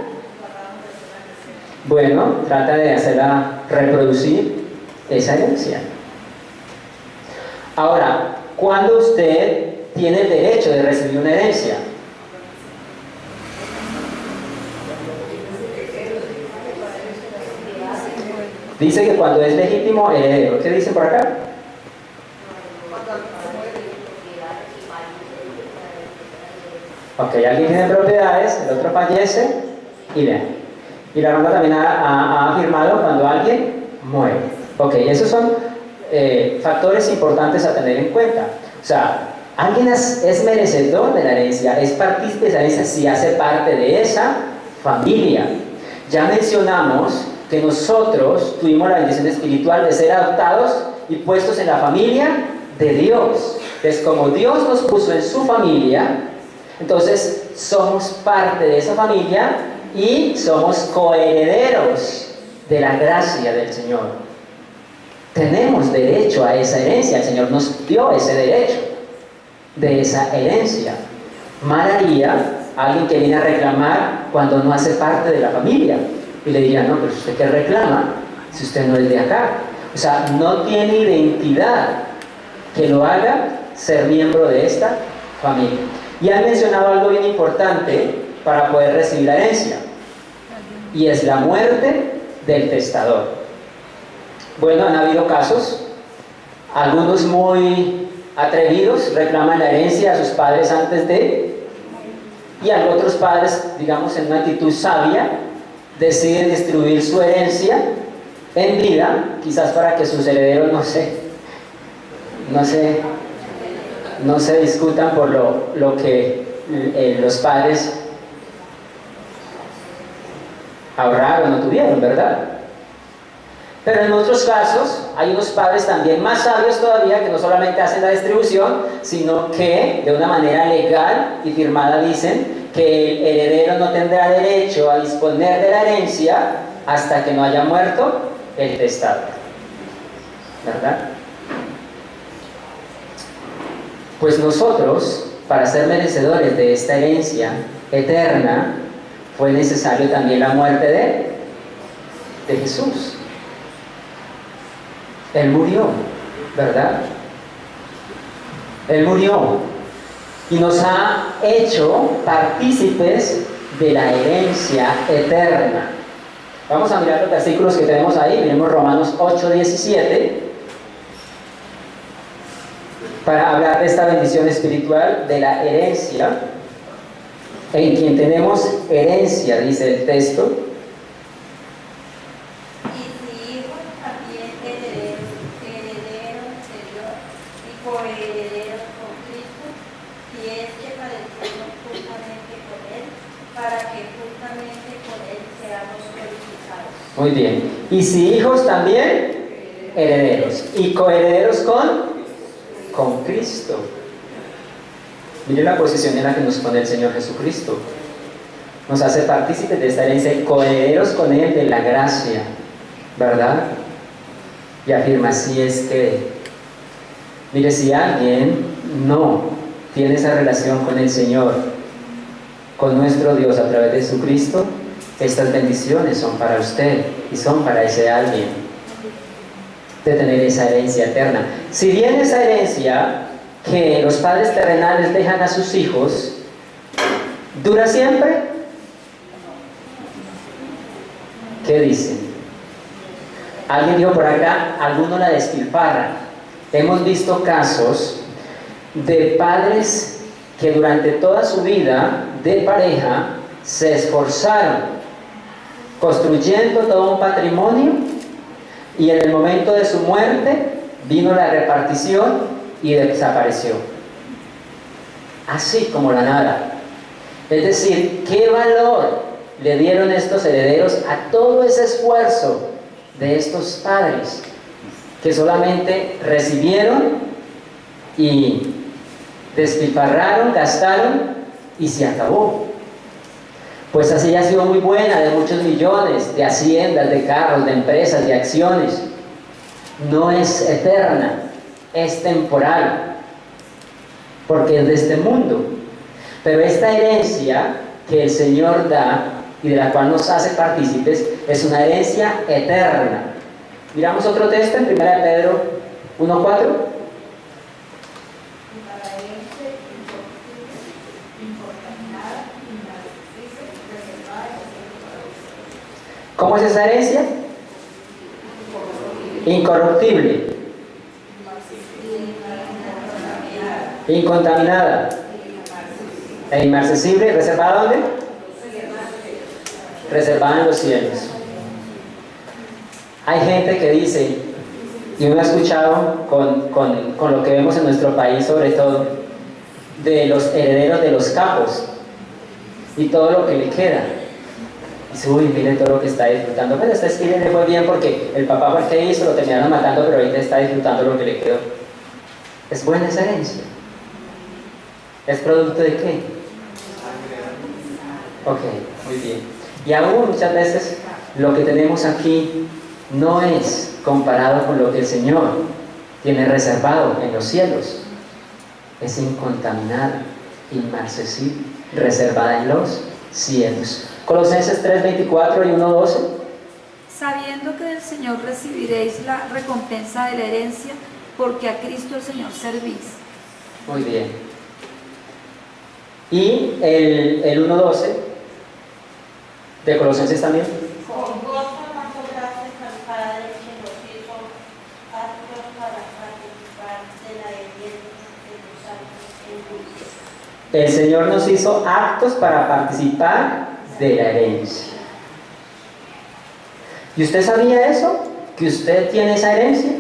B: Bueno, trata de hacerla reproducir esa herencia. Ahora, ¿cuándo usted tiene el derecho de recibir una herencia? Dice que cuando es legítimo heredero. ¿Qué dice por acá? Ok, alguien tiene propiedades, el otro fallece y vean. Y la hermana también ha afirmado cuando alguien muere. Ok, esos son factores importantes a tener en cuenta. O sea, alguien es merecedor de la herencia, es partícipe de esa herencia si hace parte de esa familia. Ya mencionamos que nosotros tuvimos la bendición espiritual de ser adoptados y puestos en la familia de Dios. Entonces, como Dios nos puso en su familia, entonces somos parte de esa familia y somos coherederos de la gracia del Señor. Tenemos derecho a esa herencia, el Señor nos dio ese derecho de esa herencia. Mal haría alguien que viene a reclamar cuando no hace parte de la familia. Y le diría, no, pero ¿usted qué reclama si usted no es de acá? O sea, no tiene identidad que lo haga ser miembro de esta familia. Y han mencionado algo bien importante para poder recibir la herencia, y es la muerte del testador. Bueno, han habido casos, algunos muy atrevidos reclaman la herencia a sus padres antes de, y otros padres, digamos en una actitud sabia, deciden distribuir su herencia en vida, quizás para que sus herederos no se discutan por lo que los padres ahorraron o tuvieron, ¿verdad? Pero en otros casos hay unos padres también más sabios todavía que no solamente hacen la distribución, sino que de una manera legal y firmada dicen que el heredero no tendrá derecho a disponer de la herencia hasta que no haya muerto el testador, ¿verdad? Pues nosotros, para ser merecedores de esta herencia eterna, fue necesario también la muerte de Jesús. Él murió, ¿verdad? Él murió y nos ha hecho partícipes de la herencia eterna. Vamos a mirar los versículos que tenemos ahí. Miremos Romanos 8:17 para hablar de esta bendición espiritual de la herencia, en quien tenemos herencia, dice el texto. Muy bien. Y si hijos también, herederos. Y coherederos con Cristo. Mire la posición en la que nos pone el Señor Jesucristo. Nos hace partícipes de esta herencia y coherederos con Él de la gracia, ¿verdad? Y afirma, así es que, mire, si alguien no tiene esa relación con el Señor, con nuestro Dios a través de Jesucristo, estas bendiciones son para usted y son para ese alguien. de tener esa herencia eterna. Si bien esa herencia que los padres terrenales dejan a sus hijos, ¿dura siempre? ¿Qué dicen? Alguien dijo por acá, algunos la despilfarran. Hemos visto casos de padres que durante toda su vida de pareja se esforzaron construyendo todo un patrimonio y en el momento de su muerte vino la repartición y desapareció. Así como la nada. Es decir, ¿qué valor le dieron estos herederos a todo ese esfuerzo de estos padres que solamente recibieron y despilfarraron, gastaron y se acabó? Pues así ha sido muy buena, de muchos millones, de haciendas, de carros, de empresas, de acciones. No es eterna, es temporal, porque es de este mundo. Pero esta herencia que el Señor da y de la cual nos hace partícipes es una herencia eterna. Miramos otro texto en 1 Pedro 1:4. ¿Cómo es esa herencia? Incorruptible, incontaminada e inmarcesible. ¿Reservada dónde? Reservada en los cielos. Hay gente que dice, y uno ha escuchado con lo que vemos en nuestro país, sobre todo, de los herederos de los capos y todo lo que le queda. Dice, uy, miren todo lo que está disfrutando. Pues esta esquina le fue bien porque el papá fue el que hizo, lo terminaron matando, pero ahorita está disfrutando lo que le quedó. ¿Es buena esa herencia? ¿Es producto de qué? Ok, muy bien. Y aún muchas veces lo que tenemos aquí no es comparado con lo que el Señor tiene reservado en los cielos. Es incontaminada, inmarcesible, reservada en los cielos. Colosenses 3:24 y 1:12.
D: Sabiendo que del Señor recibiréis la recompensa de la herencia, porque a Cristo el Señor servís.
B: Muy bien. Y el 1:12 de Colosenses también.
H: Con gozo dando gracias al Padre que nos hizo aptos para participar de la herencia de los santos en Cristo.
B: El Señor nos hizo aptos para participar de la herencia. ¿Y usted sabía eso? ¿Que usted tiene esa herencia?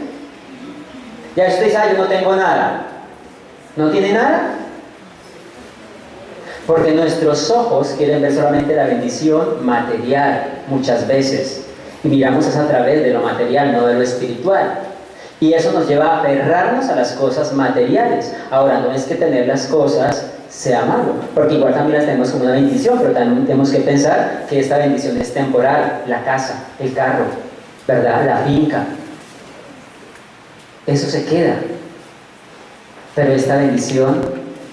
B: Ya usted dice, yo no tengo nada. ¿No tiene nada? Porque nuestros ojos quieren ver solamente la bendición material muchas veces. Y miramos eso a través de lo material, no de lo espiritual. Y eso nos lleva a aferrarnos a las cosas materiales. Ahora, no es que tener las cosas sea malo, porque igual también las tenemos como una bendición, pero también tenemos que pensar que esta bendición es temporal. La casa, el carro, ¿verdad? La finca. Eso se queda. Pero esta bendición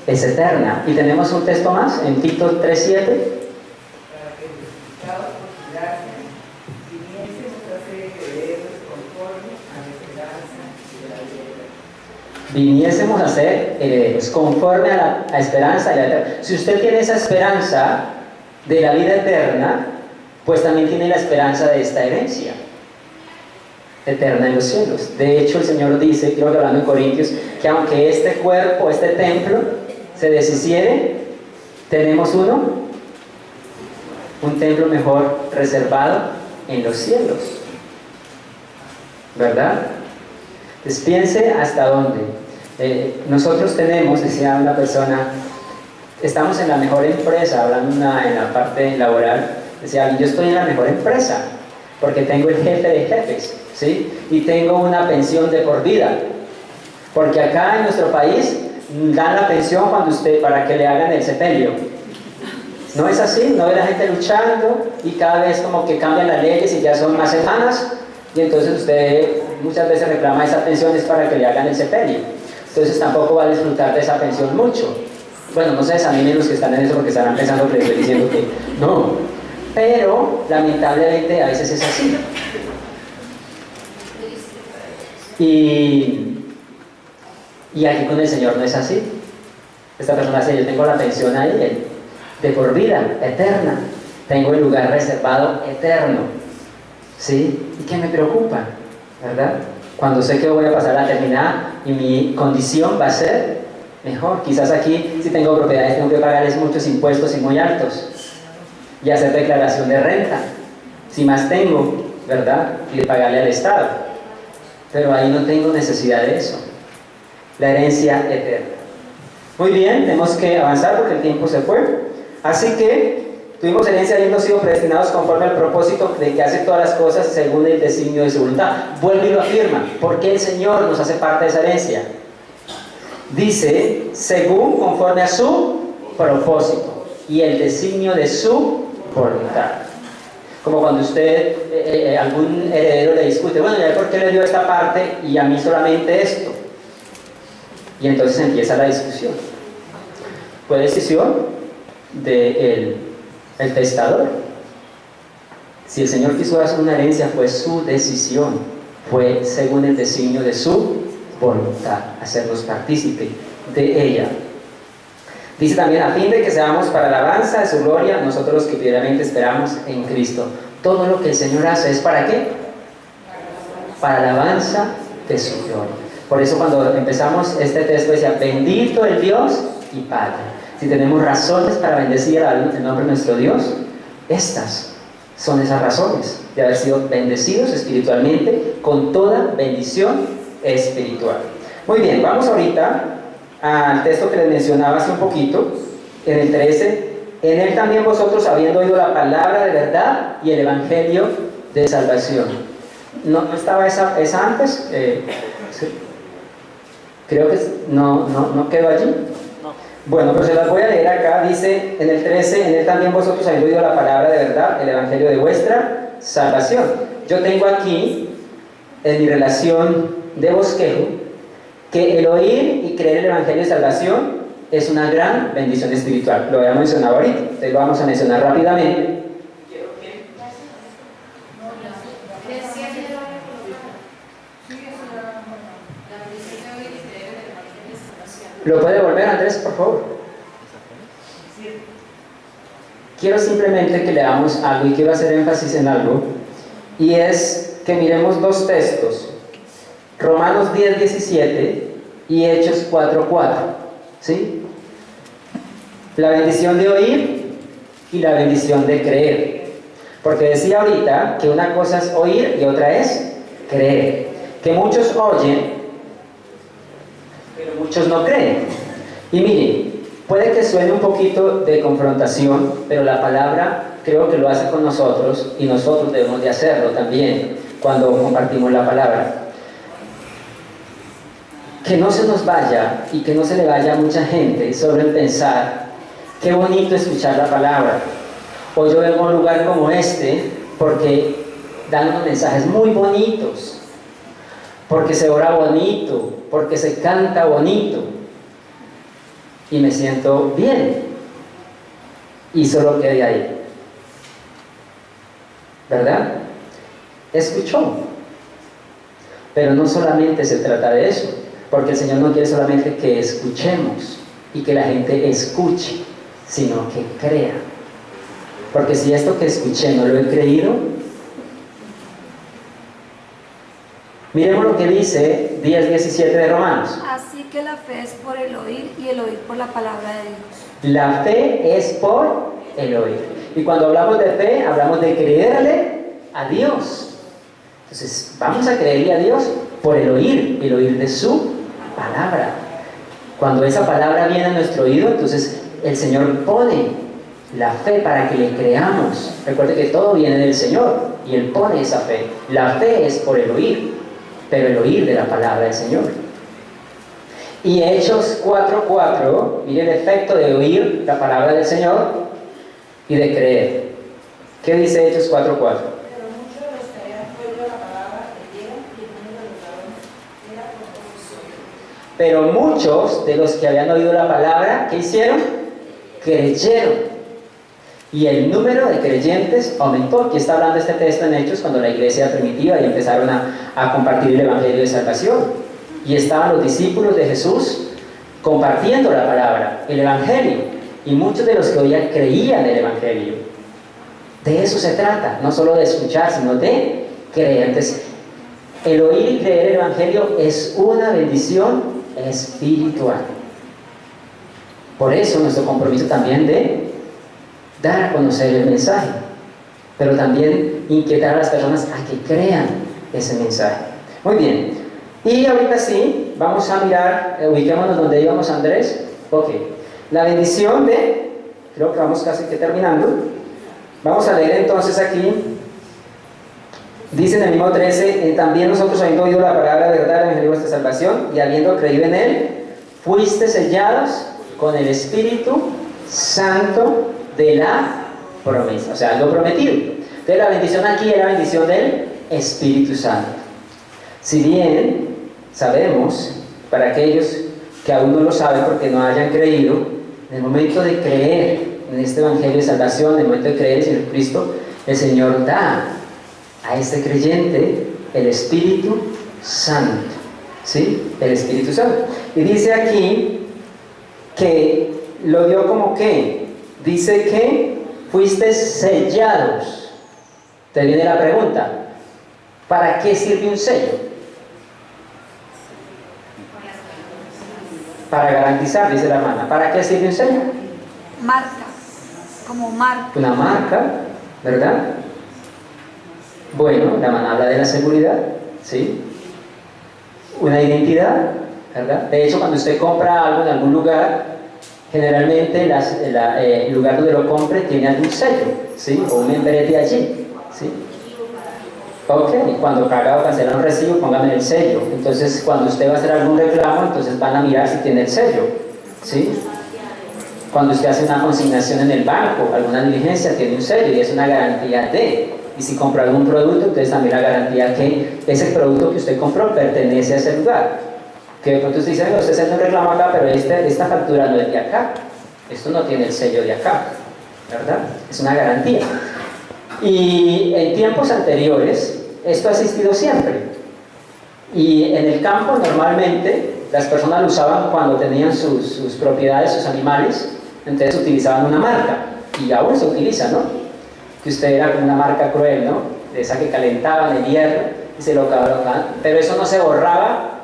B: es eterna. Y tenemos un texto más en Tito 3:7.
E: Para que justificados por su gracia, viniésemos a ser herederos conforme a la esperanza de la vida eterna.
B: Viniésemos a ser herederos conforme a la esperanza de la eterna. Si usted tiene esa esperanza de la vida eterna, pues también tiene la esperanza de esta herencia eterna en los cielos. De hecho, el Señor dice, creo que hablando en Corintios, que aunque este cuerpo, este templo se deshiciere, tenemos un templo mejor reservado en los cielos, ¿verdad? Entonces piense hasta dónde. Nosotros tenemos, decía una persona, estamos en la mejor empresa, hablando en la parte laboral, decía, yo estoy en la mejor empresa porque tengo el jefe de jefes, ¿sí? Y tengo una pensión de por vida, porque acá en nuestro país dan la pensión para que le hagan el sepelio. ¿No es así? ¿No ve la gente luchando y cada vez como que cambian las leyes y ya son más semanas? Y entonces usted muchas veces reclama esa pensión es para que le hagan el sepelio. Entonces tampoco va a disfrutar de esa pensión mucho. Bueno, no se desanimen los que están en eso porque estarán pensando que les estoy diciendo que no. Pero lamentablemente a veces es así. Y aquí con el Señor no es así. Esta persona dice, yo tengo la pensión ahí, de por vida, eterna. Tengo el lugar reservado eterno. ¿Sí? ¿Y qué me preocupa? ¿Verdad? Cuando sé que voy a pasar la eternidad y mi condición va a ser mejor. Quizás aquí, si tengo propiedades, tengo que pagarles muchos impuestos y muy altos. Y hacer declaración de renta. Si más tengo, ¿verdad? Y de pagarle al Estado. Pero ahí no tengo necesidad de eso. La herencia eterna. Muy bien, tenemos que avanzar porque el tiempo se fue. Así que tuvimos herencia habiendo sido predestinados conforme al propósito de que hace todas las cosas según el designio de su voluntad. Vuelve y lo afirma. ¿Por qué el Señor nos hace parte de esa herencia? Dice, según conforme a su propósito y el designio de su voluntad. Como cuando usted, algún heredero le discute, bueno, ¿y por qué le dio esta parte y a mí solamente esto? Y entonces empieza la discusión. Fue decisión del testador. Si el Señor quiso hacer una herencia, fue su decisión, fue según el designio de su voluntad, hacernos partícipe de ella. Dice también, a fin de que seamos para la alabanza de su gloria, nosotros los que primeramente esperamos en Cristo. Todo lo que el Señor hace es ¿para qué? Para la alabanza de su gloria. Por eso cuando empezamos este texto decía, bendito el Dios y Padre. Si tenemos razones para bendecir el nombre de nuestro Dios, estas son esas razones de haber sido bendecidos espiritualmente con toda bendición espiritual. Muy bien, vamos ahorita al texto que les mencionaba hace un poquito, en el 13. En él también vosotros, habiendo oído la palabra de verdad y el evangelio de salvación. ¿No estaba esa antes? ¿Sí? Creo que no quedó allí. Bueno, pero se las voy a leer acá. Dice en el 13, en él también vosotros habéis oído la palabra de verdad, el evangelio de vuestra salvación. Yo tengo aquí, en mi relación de bosquejo, que el oír y creer el evangelio de salvación es una gran bendición espiritual. Lo había mencionado ahorita, entonces lo vamos a mencionar rápidamente. ¿Lo puede volver, Andrés, por favor? Quiero simplemente que leamos algo y quiero hacer énfasis en algo, y es que miremos dos textos, Romanos 10:17 y Hechos 4:4, ¿sí? La bendición de oír y la bendición de creer, porque decía ahorita que una cosa es oír y otra es creer, que muchos oyen pero muchos no creen. Y miren, puede que suene un poquito de confrontación, pero la palabra creo que lo hace con nosotros y nosotros debemos de hacerlo también cuando compartimos la palabra. Que no se nos vaya y que no se le vaya a mucha gente sobre el pensar, qué bonito escuchar la palabra. Hoy yo vengo a un lugar como este porque dan unos mensajes muy bonitos, porque se ora bonito, porque se canta bonito y me siento bien y solo quedé ahí, ¿verdad? Escuchó, pero no solamente se trata de eso, porque el Señor no quiere solamente que escuchemos y que la gente escuche, sino que crea, porque si esto que escuché no lo he creído. Miremos lo que dice 10:17 de Romanos.
D: Así que la fe es por el oír y el oír por la palabra de Dios.
B: La fe es por el oír. Y cuando hablamos de fe, hablamos de creerle a Dios. Entonces, vamos a creerle a Dios por el oír de su palabra. Cuando esa palabra viene a nuestro oído, entonces el Señor pone la fe para que le creamos. Recuerde que todo viene del Señor y Él pone esa fe. La fe es por el oír, pero el oír de la palabra del Señor. Y Hechos 4:4, mire el efecto de oír la palabra del Señor y de creer. ¿Qué dice Hechos 4:4? Pero muchos de los que habían oído la palabra, ¿qué hicieron? Creyeron. Y el número de creyentes aumentó. Aquí está hablando este texto en Hechos, cuando la iglesia primitiva y empezaron a compartir el evangelio de salvación. Y estaban los discípulos de Jesús compartiendo la palabra, el evangelio. Y muchos de los que oían creían el evangelio. De eso se trata, no solo de escuchar, sino de creer. Entonces, el oír y creer el evangelio es una bendición espiritual. Por eso nuestro compromiso también de dar a conocer el mensaje, pero también inquietar a las personas a que crean ese mensaje. Muy bien, y ahorita sí, vamos a mirar, ubiquémonos donde íbamos, Andrés. Ok, la bendición de, creo que vamos casi que terminando. Vamos a leer entonces aquí, dice en el mismo 13, también nosotros habiendo oído la palabra de verdad del evangelio de vuestra salvación y habiendo creído en él, fuiste sellados con el Espíritu Santo de la promesa, o sea, lo prometido. Entonces la bendición aquí es la bendición del Espíritu Santo. Si bien sabemos, para aquellos que aún no lo saben porque no hayan creído, en el momento de creer en este evangelio de salvación, en el momento de creer en Jesucristo, el Señor da a este creyente el Espíritu Santo, ¿sí? El Espíritu Santo. Y dice aquí que lo dio como que, dice que fuiste sellados. Te viene la pregunta, ¿para qué sirve un sello? Para garantizar, dice la hermana. ¿Para qué sirve un sello?
D: Marca, como marca.
B: Una marca, ¿verdad? Bueno, la hermana habla de la seguridad, ¿sí? Una identidad, ¿verdad? De hecho, cuando usted compra algo en algún lugar, generalmente el lugar donde lo compre tiene algún sello, ¿sí? O un membrete allí, ¿sí? Ok, cuando paga o cancela un recibo, póngame el sello. Entonces, cuando usted va a hacer algún reclamo, entonces van a mirar si tiene el sello, ¿sí? Cuando usted hace una consignación en el banco, alguna diligencia, tiene un sello y es una garantía de. Y si compra algún producto, entonces también la garantía que ese producto que usted compró pertenece a ese lugar. Que de pronto usted dice, usted hace un reclamo acá, pero esta factura no es de acá. Esto no tiene el sello de acá, ¿verdad? Es una garantía. Y en tiempos anteriores, esto ha existido siempre. Y en el campo, normalmente, las personas lo usaban cuando tenían sus propiedades, sus animales, entonces utilizaban una marca. Y aún se utiliza, ¿no? Que usted era como una marca cruel, ¿no? De esa que calentaban el hierro y se lo colocaban. Pero eso no se borraba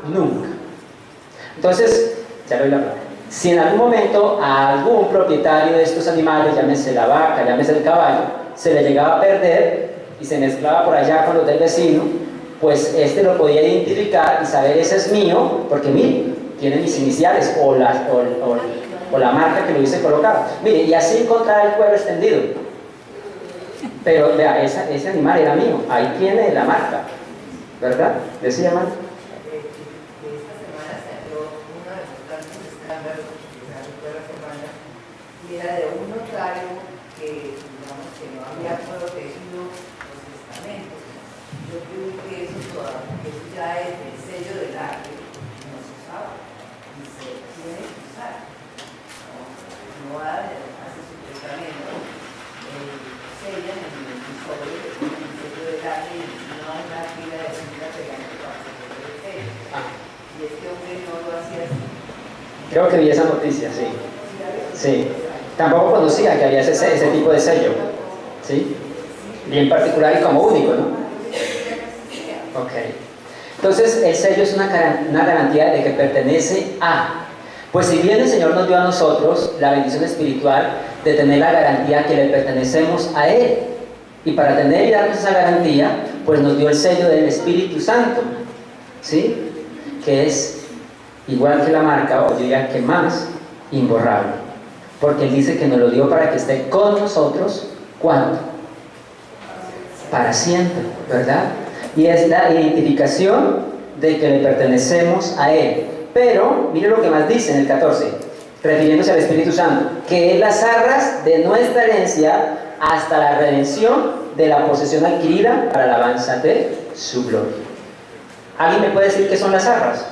B: nunca. Entonces, ya le doy la palabra. Si en algún momento a algún propietario de estos animales, llámese la vaca, llámese el caballo, se le llegaba a perder y se mezclaba por allá con los del vecino, pues este lo podía identificar y saber ese es mío, porque mire, tiene mis iniciales o la marca que lo hubiese colocado. Mire, y así encontrar el cuero extendido. Pero vea, ese animal era mío, ahí tiene la marca, ¿verdad? Decía, hermano.
E: Y era de un notario que, digamos, que no había protegido los testamentos. Yo creo que eso ya es el sello del arte, no se usaba y se tiene que usar. No hace su testamento, sellan en el sobre el sello del arte y no hay una fila de cinta pegante para hacer el sello. Y este hombre no lo hacía así.
B: Creo que vi esa noticia, sí. Sí. Tampoco conocía que había ese tipo de sello, ¿sí? Bien particular y como único, ¿no? Ok. Entonces, el sello es una garantía de que pertenece a. Pues si bien el Señor nos dio a nosotros la bendición espiritual de tener la garantía que le pertenecemos a Él. Y para tener y darnos esa garantía, pues nos dio el sello del Espíritu Santo, ¿sí? Que es igual que la marca, o yo diría que más, imborrable. Porque Él dice que nos lo dio para que esté con nosotros, ¿cuándo? Para siempre, ¿verdad? Y es la identificación de que le pertenecemos a Él. Pero, mire lo que más dice en el 14, refiriéndose al Espíritu Santo, que es las arras de nuestra herencia hasta la redención de la posesión adquirida para la alabanza de su gloria. ¿Alguien me puede decir qué son las arras?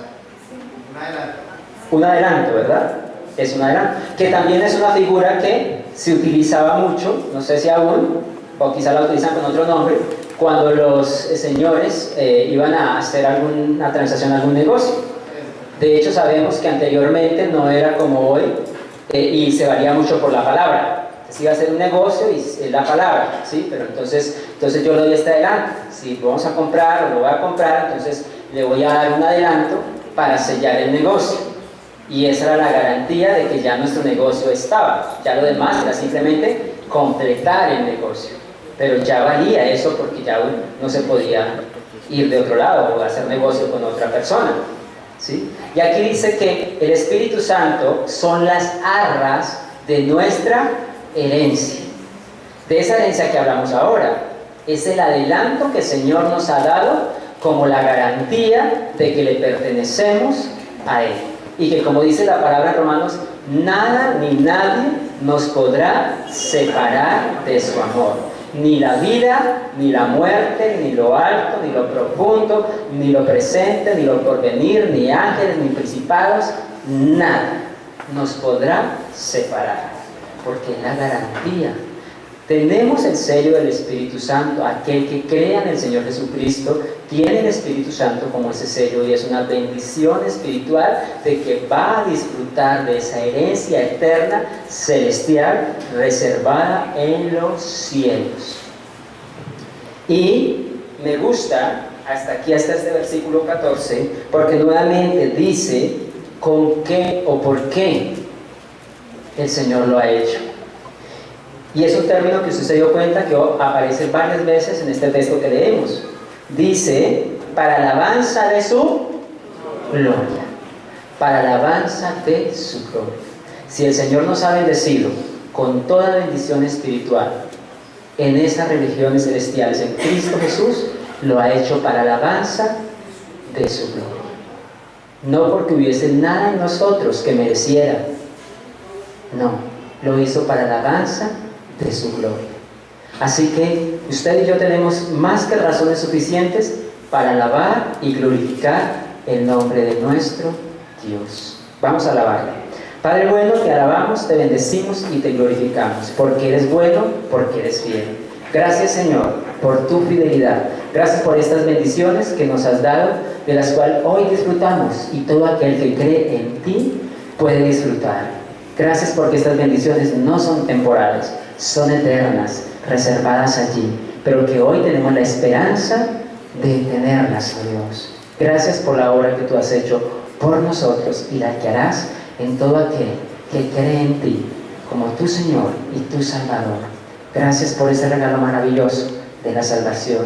C: Un adelanto.
B: Un adelanto, ¿verdad? es un adelanto, que también es una figura que se utilizaba mucho, no sé si aún, o quizá la utilizan con otro nombre, cuando los señores iban a hacer alguna transacción, algún negocio. De hecho, sabemos que anteriormente no era como hoy, y se valía mucho por la palabra. Si iba a hacer un negocio y es la palabra, ¿sí? Pero entonces yo le doy este adelanto. Si vamos a comprar o lo voy a comprar, entonces le voy a dar un adelanto para sellar el negocio. Y esa era la garantía de que ya nuestro negocio estaba. Ya lo demás era simplemente completar el negocio. Pero ya valía eso porque ya no se podía ir de otro lado o hacer negocio con otra persona, ¿sí? Y aquí dice que el Espíritu Santo son las arras de nuestra herencia. De esa herencia que hablamos ahora, es el adelanto que el Señor nos ha dado como la garantía de que le pertenecemos a Él. Y que, como dice la palabra en Romanos, nada ni nadie nos podrá separar de su amor. Ni la vida, ni la muerte, ni lo alto, ni lo profundo, ni lo presente, ni lo porvenir, ni ángeles, ni principados, nada nos podrá separar. Porque es la garantía. Tenemos el sello del Espíritu Santo. Aquel que crea en el Señor Jesucristo tiene el Espíritu Santo como ese sello, y es una bendición espiritual de que va a disfrutar de esa herencia eterna, celestial, reservada en los cielos. Y me gusta hasta este versículo 14, porque nuevamente dice con qué o por qué el Señor lo ha hecho. Y es un término que usted se dio cuenta que aparece varias veces en este texto que leemos. Dice, para alabanza de su gloria. Para alabanza de su gloria. Si el Señor nos ha bendecido con toda bendición espiritual en esas religiones celestiales, en Cristo Jesús, lo ha hecho para alabanza de su gloria. No porque hubiese nada en nosotros que mereciera. No, lo hizo para alabanza de su gloria. Así que usted y yo tenemos más que razones suficientes para alabar y glorificar el nombre de nuestro Dios. Vamos a alabarle. Padre bueno, te alabamos, te bendecimos y te glorificamos, porque eres bueno, porque eres fiel. Gracias, Señor, por tu fidelidad. Gracias por estas bendiciones que nos has dado, de las cuales hoy disfrutamos, y todo aquel que cree en ti puede disfrutar. Gracias porque estas bendiciones no son temporales, son eternas, reservadas allí, pero que hoy tenemos la esperanza de tenerlas, oh Dios. Gracias por la obra que tú has hecho por nosotros y la que harás en todo aquel que cree en ti como tu Señor y tu Salvador. Gracias por ese regalo maravilloso de la salvación